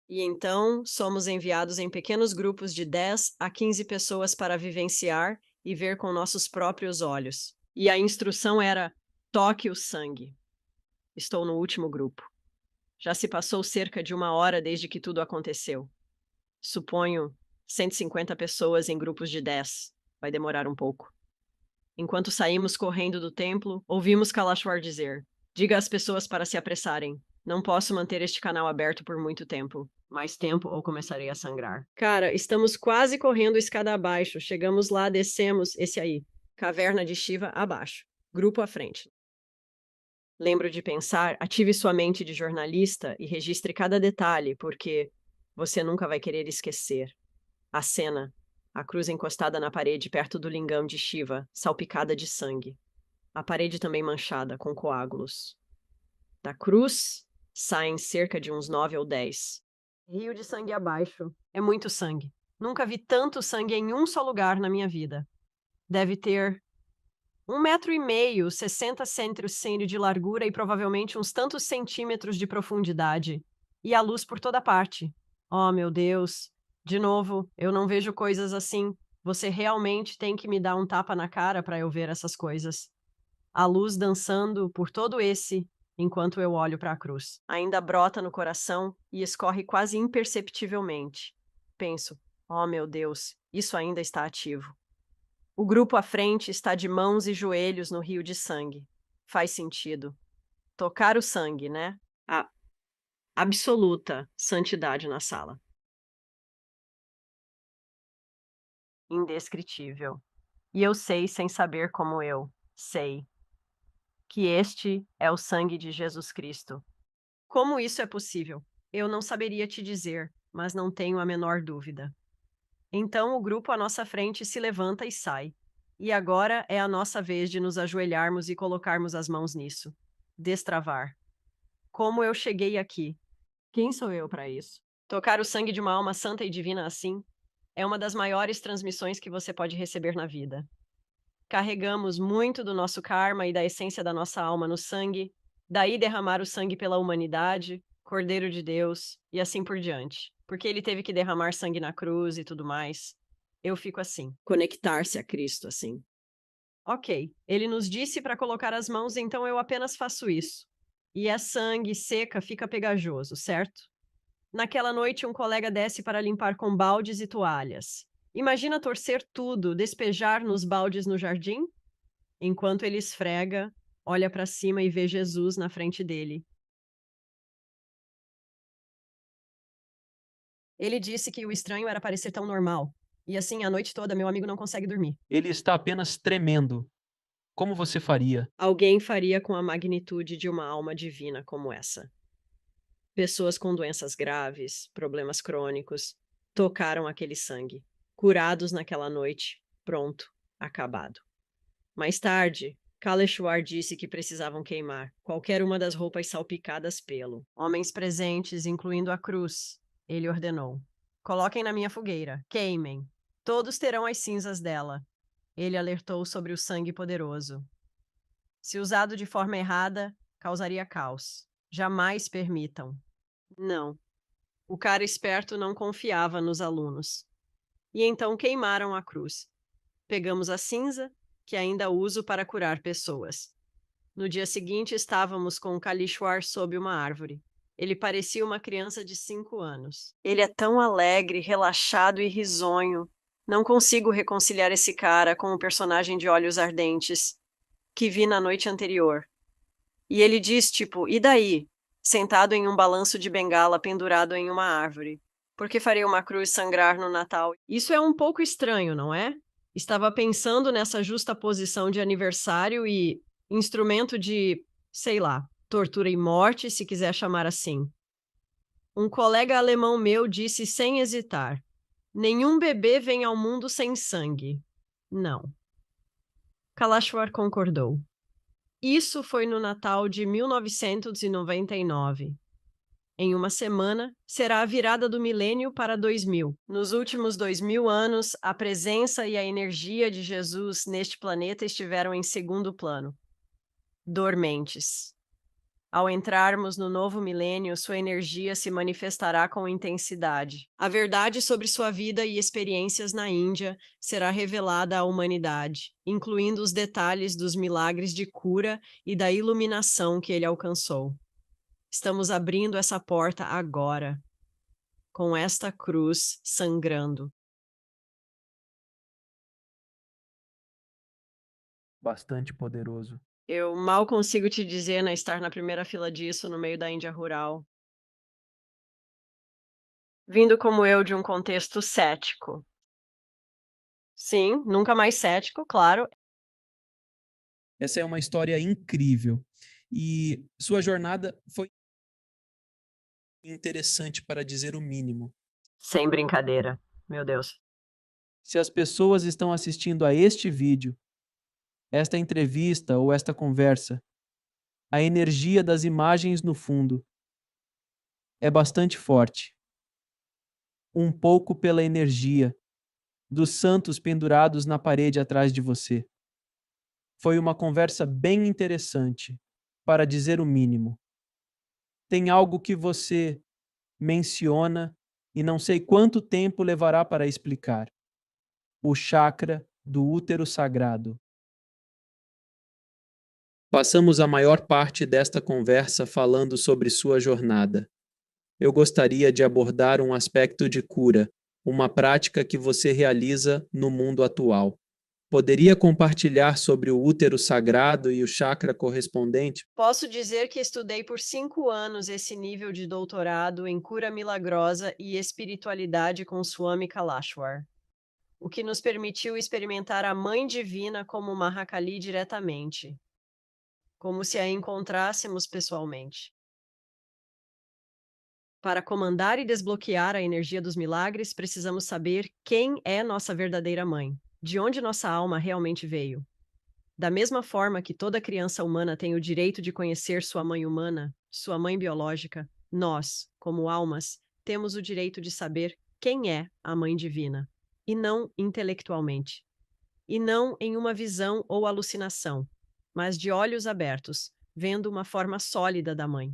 E então somos enviados em pequenos grupos de 10 a 15 pessoas para vivenciar e ver com nossos próprios olhos. E a instrução era: toque o sangue. Estou no último grupo. Já se passou cerca de 1 hora desde que tudo aconteceu. Suponho 150 pessoas em grupos de 10. Vai demorar um pouco. Enquanto saímos correndo do templo, ouvimos Kalashwar dizer: Diga às pessoas para se apressarem. Não posso manter este canal aberto por muito tempo. Mais tempo ou começarei a sangrar. Cara, estamos quase correndo escada abaixo. Chegamos lá, descemos. Esse aí. Caverna de Shiva abaixo. Grupo à frente. Lembro de pensar, ative sua mente de jornalista e registre cada detalhe, porque você nunca vai querer esquecer. A cena. A cruz encostada na parede perto do lingam de Shiva, salpicada de sangue. A parede também manchada, com coágulos. Da cruz, saem cerca de uns 9 ou 10. Rio de sangue abaixo. É muito sangue. Nunca vi tanto sangue em um só lugar na minha vida. Deve ter 1,5 metro, 60 centímetros de largura e provavelmente uns tantos centímetros de profundidade. E a luz por toda parte. Oh, meu Deus. De novo, eu não vejo coisas assim. Você realmente tem que me dar um tapa na cara para eu ver essas coisas. A luz dançando por todo esse, enquanto eu olho para a cruz. Ainda brota no coração e escorre quase imperceptivelmente. Penso, oh meu Deus, isso ainda está ativo. O grupo à frente está de mãos e joelhos no rio de sangue. Faz sentido. Tocar o sangue, né? A absoluta santidade na sala. Indescritível. E eu sei, sem saber como eu sei, que este é o sangue de Jesus Cristo. Como isso é possível? Eu não saberia te dizer, mas não tenho a menor dúvida. Então o grupo à nossa frente se levanta e sai. E agora é a nossa vez de nos ajoelharmos e colocarmos as mãos nisso. Destravar. Como eu cheguei aqui? Quem sou eu para isso? Tocar o sangue de uma alma santa e divina assim é uma das maiores transmissões que você pode receber na vida. Carregamos muito do nosso karma e da essência da nossa alma no sangue, daí derramar o sangue pela humanidade, Cordeiro de Deus e assim por diante. Porque ele teve que derramar sangue na cruz e tudo mais. Eu fico assim, conectar-se a Cristo assim. Ok, ele nos disse para colocar as mãos, então eu apenas faço isso. E é sangue, seca, fica pegajoso, certo? Naquela noite, um colega desce para limpar com baldes e toalhas. Imagina torcer tudo, despejar nos baldes no jardim? Enquanto ele esfrega, olha para cima e vê Jesus na frente dele. Ele disse que o estranho era parecer tão normal. E assim, a noite toda, meu amigo não consegue dormir. Ele está apenas tremendo. Como você faria? Alguém faria com a magnitude de uma alma divina como essa. Pessoas com doenças graves, problemas crônicos, tocaram aquele sangue, curados naquela noite, pronto, acabado. Mais tarde, Kaleshwar disse que precisavam queimar qualquer uma das roupas salpicadas pelo. Homens presentes, incluindo a cruz, ele ordenou. Coloquem na minha fogueira, queimem. Todos terão as cinzas dela. Ele alertou sobre o sangue poderoso. Se usado de forma errada, causaria caos. Jamais permitam. Não. O cara esperto não confiava nos alunos. E então queimaram a cruz. Pegamos a cinza, que ainda uso para curar pessoas. No dia seguinte, estávamos com Kalishwar sob uma árvore. Ele parecia uma criança de 5 anos. Ele é tão alegre, relaxado e risonho. Não consigo reconciliar esse cara com o personagem de olhos ardentes que vi na noite anterior. E ele diz, tipo, e daí? Sentado em um balanço de bengala pendurado em uma árvore. Por que farei uma cruz sangrar no Natal? Isso é um pouco estranho, não é? Estava pensando nessa justa posição de aniversário e instrumento de, sei lá, tortura e morte, se quiser chamar assim. Um colega alemão meu disse sem hesitar: nenhum bebê vem ao mundo sem sangue. Não. Kalashwar concordou. Isso foi no Natal de 1999. Em uma semana, será a virada do milênio para 2000. Nos últimos 2000 anos, a presença e a energia de Jesus neste planeta estiveram em segundo plano, dormentes. Ao entrarmos no novo milênio, sua energia se manifestará com intensidade. A verdade sobre sua vida e experiências na Índia será revelada à humanidade, incluindo os detalhes dos milagres de cura e da iluminação que ele alcançou. Estamos abrindo essa porta agora, com esta cruz sangrando. Bastante poderoso. Eu mal consigo te dizer, né, estar na primeira fila disso no meio da Índia rural. Vindo como eu de um contexto cético. Sim, nunca mais cético, claro. Essa é uma história incrível. E sua jornada foi interessante, para dizer o mínimo. Sem brincadeira, meu Deus. Se as pessoas estão assistindo a este vídeo, esta entrevista ou esta conversa, a energia das imagens no fundo é bastante forte. Um pouco pela energia dos santos pendurados na parede atrás de você. Foi uma conversa bem interessante, para dizer o mínimo. Tem algo que você menciona e não sei quanto tempo levará para explicar. O chakra do útero sagrado. Passamos a maior parte desta conversa falando sobre sua jornada. Eu gostaria de abordar um aspecto de cura, uma prática que você realiza no mundo atual. Poderia compartilhar sobre o útero sagrado e o chakra correspondente? Posso dizer que estudei por 5 anos esse nível de doutorado em cura milagrosa e espiritualidade com Swami Kalashwar, o que nos permitiu experimentar a Mãe Divina como Mahakali diretamente, como se a encontrássemos pessoalmente. Para comandar e desbloquear a energia dos milagres, precisamos saber quem é nossa verdadeira mãe, de onde nossa alma realmente veio. Da mesma forma que toda criança humana tem o direito de conhecer sua mãe humana, sua mãe biológica, nós, como almas, temos o direito de saber quem é a Mãe Divina, e não intelectualmente, e não em uma visão ou alucinação, mas de olhos abertos, vendo uma forma sólida da Mãe.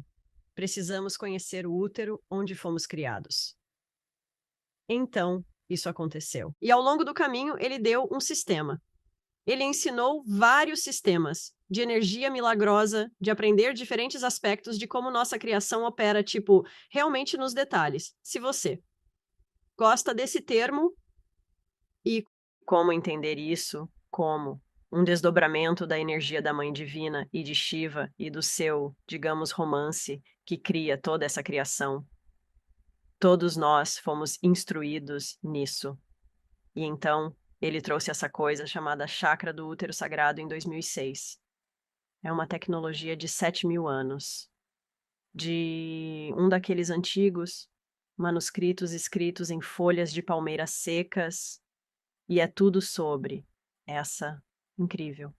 Precisamos conhecer o útero onde fomos criados. Então, isso aconteceu. E ao longo do caminho, ele deu um sistema. Ele ensinou vários sistemas de energia milagrosa, de aprender diferentes aspectos de como nossa criação opera, tipo, realmente nos detalhes. Se você gosta desse termo e como entender isso como um desdobramento da energia da Mãe Divina e de Shiva e do seu, digamos, romance que cria toda essa criação. Todos nós fomos instruídos nisso. E então, ele trouxe essa coisa chamada chakra do útero sagrado em 2006. É uma tecnologia de 7.000 anos. De um daqueles antigos manuscritos escritos em folhas de palmeiras secas. E é tudo sobre essa incrível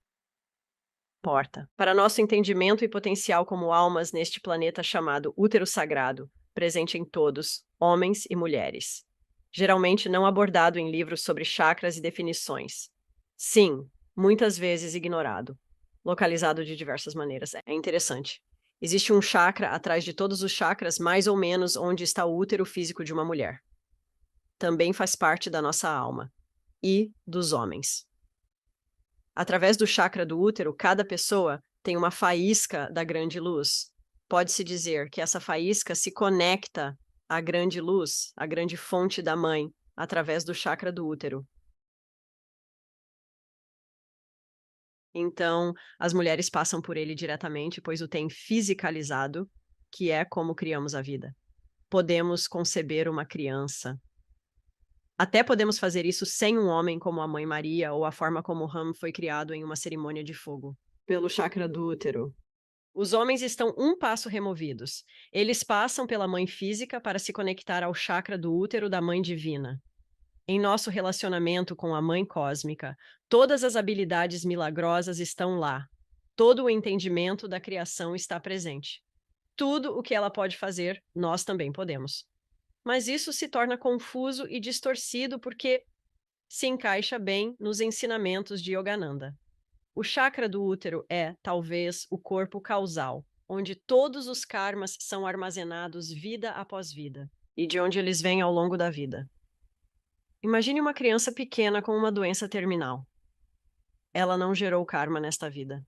porta. Para nosso entendimento e potencial como almas neste planeta chamado útero sagrado, presente em todos, homens e mulheres. Geralmente não abordado em livros sobre chakras e definições. Sim, muitas vezes ignorado, localizado de diversas maneiras. É interessante. Existe um chakra atrás de todos os chakras, mais ou menos onde está o útero físico de uma mulher. Também faz parte da nossa alma e dos homens. Através do chakra do útero, cada pessoa tem uma faísca da grande luz. Pode-se dizer que essa faísca se conecta à grande luz, à grande fonte da mãe, através do chakra do útero. Então, as mulheres passam por ele diretamente, pois o têm fisicalizado, que é como criamos a vida. Podemos conceber uma criança. Até podemos fazer isso sem um homem como a Mãe Maria ou a forma como Ram foi criado em uma cerimônia de fogo, pelo chakra do útero. Os homens estão um passo removidos. Eles passam pela mãe física para se conectar ao chakra do útero da mãe divina. Em nosso relacionamento com a mãe cósmica, todas as habilidades milagrosas estão lá. Todo o entendimento da criação está presente. Tudo o que ela pode fazer, nós também podemos. Mas isso se torna confuso e distorcido porque se encaixa bem nos ensinamentos de Yogananda. O chakra do útero é, talvez, o corpo causal, onde todos os karmas são armazenados vida após vida, e de onde eles vêm ao longo da vida. Imagine uma criança pequena com uma doença terminal. Ela não gerou karma nesta vida.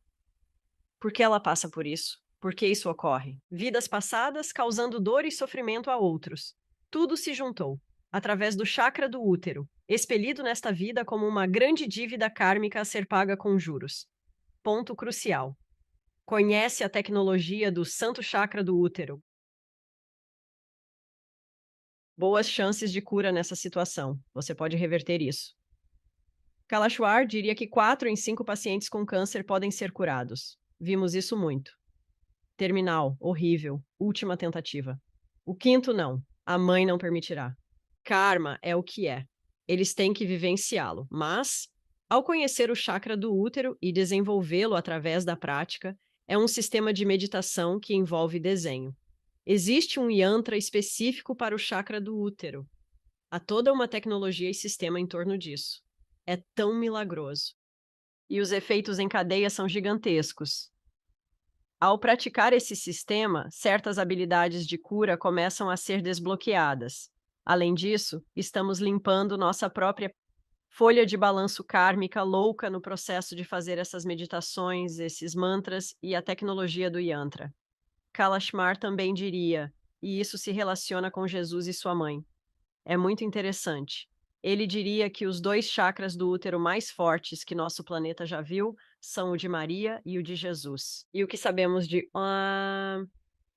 Por que ela passa por isso? Por que isso ocorre? Vidas passadas causando dor e sofrimento a outros. Tudo se juntou, através do chakra do útero, expelido nesta vida como uma grande dívida kármica a ser paga com juros. Ponto crucial. Conhece a tecnologia do santo chakra do útero. Boas chances de cura nessa situação. Você pode reverter isso. Kalashwar diria que 4 em 5 pacientes com câncer podem ser curados. Vimos isso muito. Terminal, horrível, última tentativa. O quinto não. A mãe não permitirá. Karma é o que é. Eles têm que vivenciá-lo, mas, ao conhecer o chakra do útero e desenvolvê-lo através da prática, é um sistema de meditação que envolve desenho. Existe um yantra específico para o chakra do útero. Há toda uma tecnologia e sistema em torno disso. É tão milagroso. E os efeitos em cadeia são gigantescos. Ao praticar esse sistema, certas habilidades de cura começam a ser desbloqueadas. Além disso, estamos limpando nossa própria folha de balanço kármica louca no processo de fazer essas meditações, esses mantras e a tecnologia do yantra. Kalashmar também diria, e isso se relaciona com Jesus e sua mãe. É muito interessante. Ele diria que os 2 chakras do útero mais fortes que nosso planeta já viu são o de Maria e o de Jesus. E o que sabemos de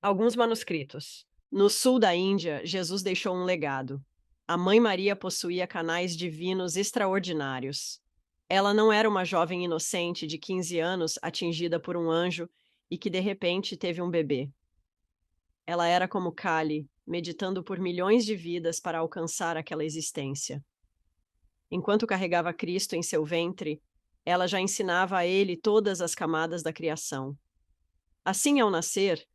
alguns manuscritos. No sul da Índia, Jesus deixou um legado. A Mãe Maria possuía canais divinos extraordinários. Ela não era uma jovem inocente de 15 anos atingida por um anjo e que de repente teve um bebê. Ela era como Kali, meditando por milhões de vidas para alcançar aquela existência. Enquanto carregava Cristo em seu ventre, ela já ensinava a ele todas as camadas da criação. Assim, ao nascer,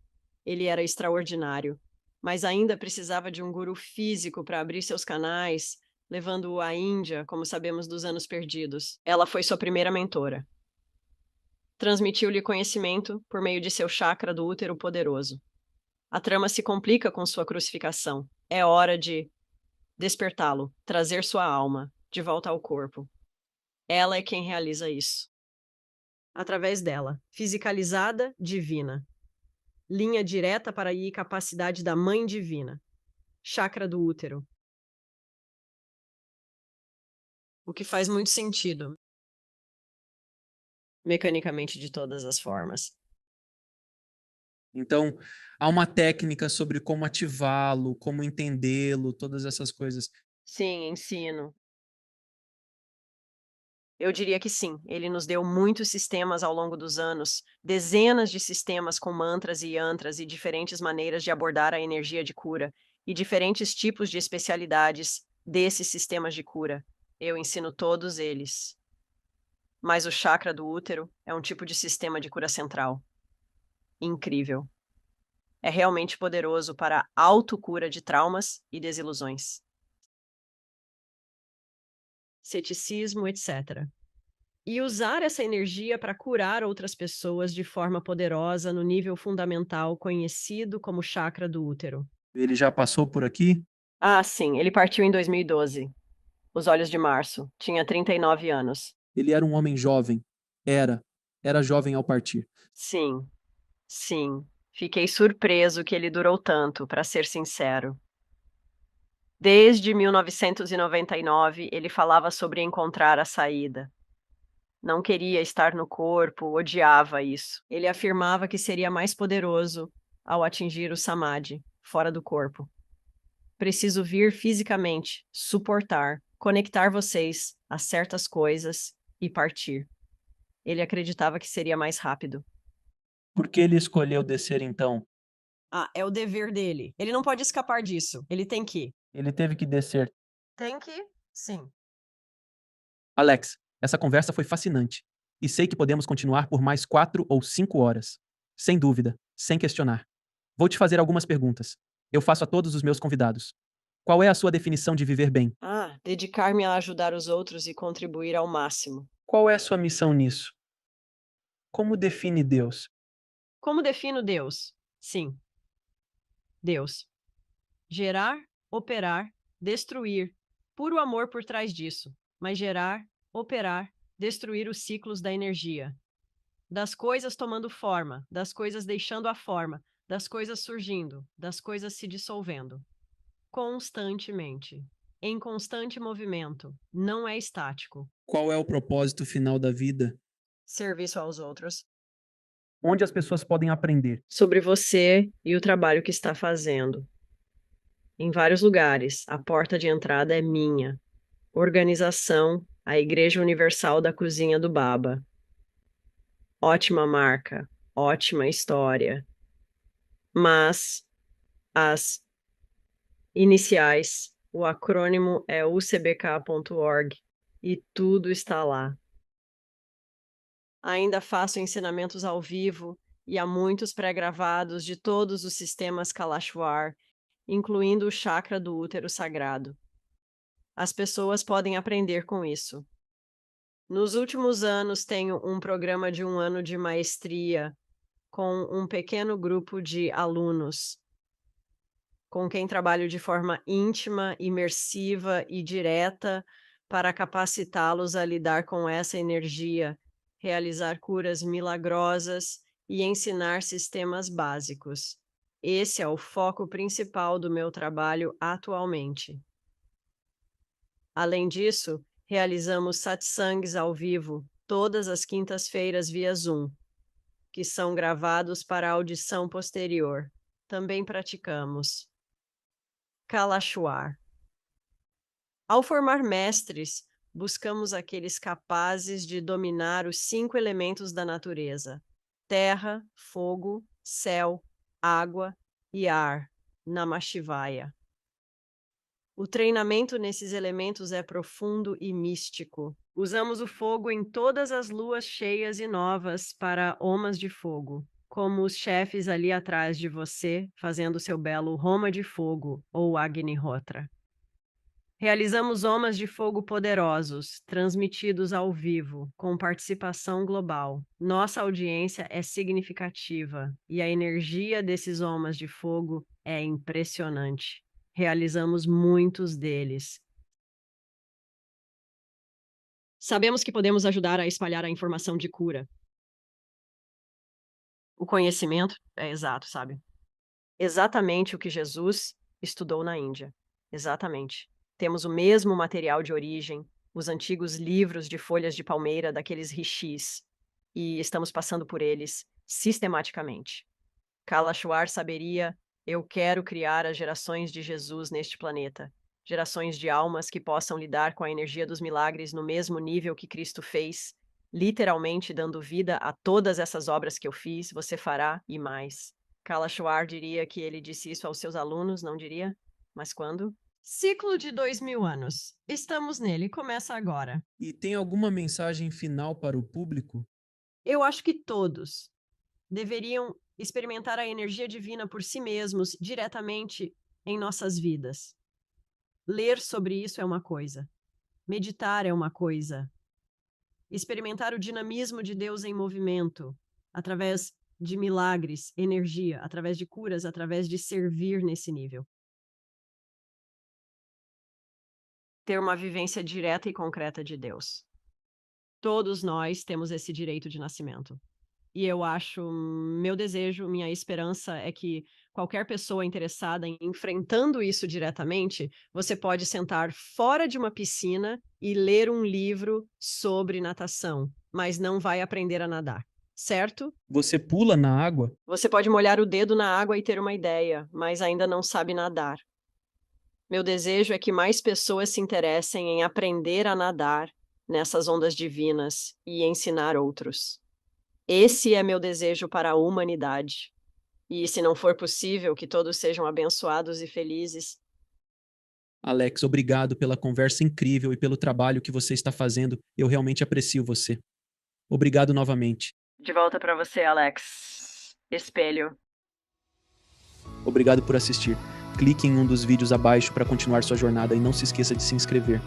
ele era extraordinário, mas ainda precisava de um guru físico para abrir seus canais, levando-o à Índia, como sabemos dos anos perdidos. Ela foi sua primeira mentora. Transmitiu-lhe conhecimento por meio de seu chakra do útero poderoso. A trama se complica com sua crucificação. É hora de despertá-lo, trazer sua alma de volta ao corpo. Ela é quem realiza isso. Através dela, fisicalizada, divina. Linha direta para a capacidade da Mãe Divina. Chakra do útero. O que faz muito sentido, mecanicamente de todas as formas. Então, há uma técnica sobre como ativá-lo, como entendê-lo, todas essas coisas. Sim, ensino. Eu diria que sim. Ele nos deu muitos sistemas ao longo dos anos, dezenas de sistemas com mantras e yantras e diferentes maneiras de abordar a energia de cura, e diferentes tipos de especialidades desses sistemas de cura. Eu ensino todos eles. Mas o chakra do útero é um tipo de sistema de cura central. Incrível. É realmente poderoso para a autocura de traumas e desilusões. Ceticismo, etc. e usar essa energia para curar outras pessoas de forma poderosa no nível fundamental conhecido como chakra do útero. Ele já passou por aqui? Ah, sim, ele partiu em 2012. Os Olhos de Março. Tinha 39 anos. Ele era um homem jovem. Era jovem ao partir. Sim, sim. Fiquei surpreso que ele durou tanto, para ser sincero. Desde 1999, ele falava sobre encontrar a saída. Não queria estar no corpo, odiava isso. Ele afirmava que seria mais poderoso ao atingir o samadhi, fora do corpo. Preciso vir fisicamente, suportar, conectar vocês a certas coisas e partir. Ele acreditava que seria mais rápido. Por que ele escolheu descer então? Ah, é o dever dele. Ele não pode escapar disso. Ele tem que ir. Ele teve que descer. Tem que ir? Sim. Alex, essa conversa foi fascinante. E sei que podemos continuar por mais 4 ou 5 horas. Sem dúvida, sem questionar. Vou te fazer algumas perguntas. Eu faço a todos os meus convidados. Qual é a sua definição de viver bem? Ah, dedicar-me a ajudar os outros e contribuir ao máximo. Qual é a sua missão nisso? Como define Deus? Como defino Deus? Sim, Deus. Gerar, operar, destruir. Puro amor por trás disso. Mas gerar, operar, destruir os ciclos da energia. Das coisas tomando forma, das coisas deixando a forma, das coisas surgindo, das coisas se dissolvendo. Constantemente. Em constante movimento. Não é estático. Qual é o propósito final da vida? Serviço aos outros. Onde as pessoas podem aprender? Sobre você e o trabalho que está fazendo. Em vários lugares, a porta de entrada é minha. Organização, a Igreja Universal da Cozinha do Baba. Ótima marca, ótima história. Mas as iniciais, o acrônimo é ucbk.org e tudo está lá. Ainda faço ensinamentos ao vivo e há muitos pré-gravados de todos os sistemas Kalashwar, incluindo o chakra do útero sagrado. As pessoas podem aprender com isso. Nos últimos anos, tenho um programa de 1 ano de maestria com um pequeno grupo de alunos, com quem trabalho de forma íntima, imersiva e direta para capacitá-los a lidar com essa energia, realizar curas milagrosas e ensinar sistemas básicos. Esse é o foco principal do meu trabalho atualmente. Além disso, realizamos satsangs ao vivo todas as quintas-feiras via Zoom, que são gravados para audição posterior. Também praticamos Kalashwar. Ao formar mestres, buscamos aqueles capazes de dominar os 5 elementos da natureza: terra, fogo, céu, água e ar. Namah Shivaya. O treinamento nesses elementos é profundo e místico. Usamos o fogo em todas as luas cheias e novas para homas de fogo, como os chefes ali atrás de você, fazendo seu belo Homa de fogo ou Agnihotra. Realizamos homas de fogo poderosos, transmitidos ao vivo, com participação global. Nossa audiência é significativa e a energia desses homas de fogo é impressionante. Realizamos muitos deles. Sabemos que podemos ajudar a espalhar a informação de cura. O conhecimento é exato, sabe? Exatamente o que Jesus estudou na Índia. Exatamente. Temos o mesmo material de origem, os antigos livros de folhas de palmeira daqueles rishis, e estamos passando por eles sistematicamente. Kalashwar saberia: eu quero criar as gerações de Jesus neste planeta, gerações de almas que possam lidar com a energia dos milagres no mesmo nível que Cristo fez, literalmente dando vida a todas essas obras que eu fiz, você fará e mais. Kalashwar diria que ele disse isso aos seus alunos, não diria? Mas quando? Ciclo de 2000 anos. Estamos nele, começa agora. E tem alguma mensagem final para o público? Eu acho que todos deveriam experimentar a energia divina por si mesmos, diretamente em nossas vidas. Ler sobre isso é uma coisa. Meditar é uma coisa. experimentar o dinamismo de Deus em movimento, através de milagres, energia, através de curas, através de servir nesse nível. Ter uma vivência direta e concreta de Deus. Todos nós temos esse direito de nascimento. E eu acho, meu desejo, minha esperança é que qualquer pessoa interessada em enfrentando isso diretamente, você pode sentar fora de uma piscina e ler um livro sobre natação, mas não vai aprender a nadar, certo? Você pula na água? Você pode molhar o dedo na água e ter uma ideia, mas ainda não sabe nadar. Meu desejo é que mais pessoas se interessem em aprender a nadar nessas ondas divinas e ensinar outros. Esse é meu desejo para a humanidade. E, se não for possível, que todos sejam abençoados e felizes. Alex, obrigado pela conversa incrível e pelo trabalho que você está fazendo. Eu realmente aprecio você. Obrigado novamente. De volta para você, Alex. Espelho. Obrigado por assistir. Clique em um dos vídeos abaixo para continuar sua jornada e não se esqueça de se inscrever.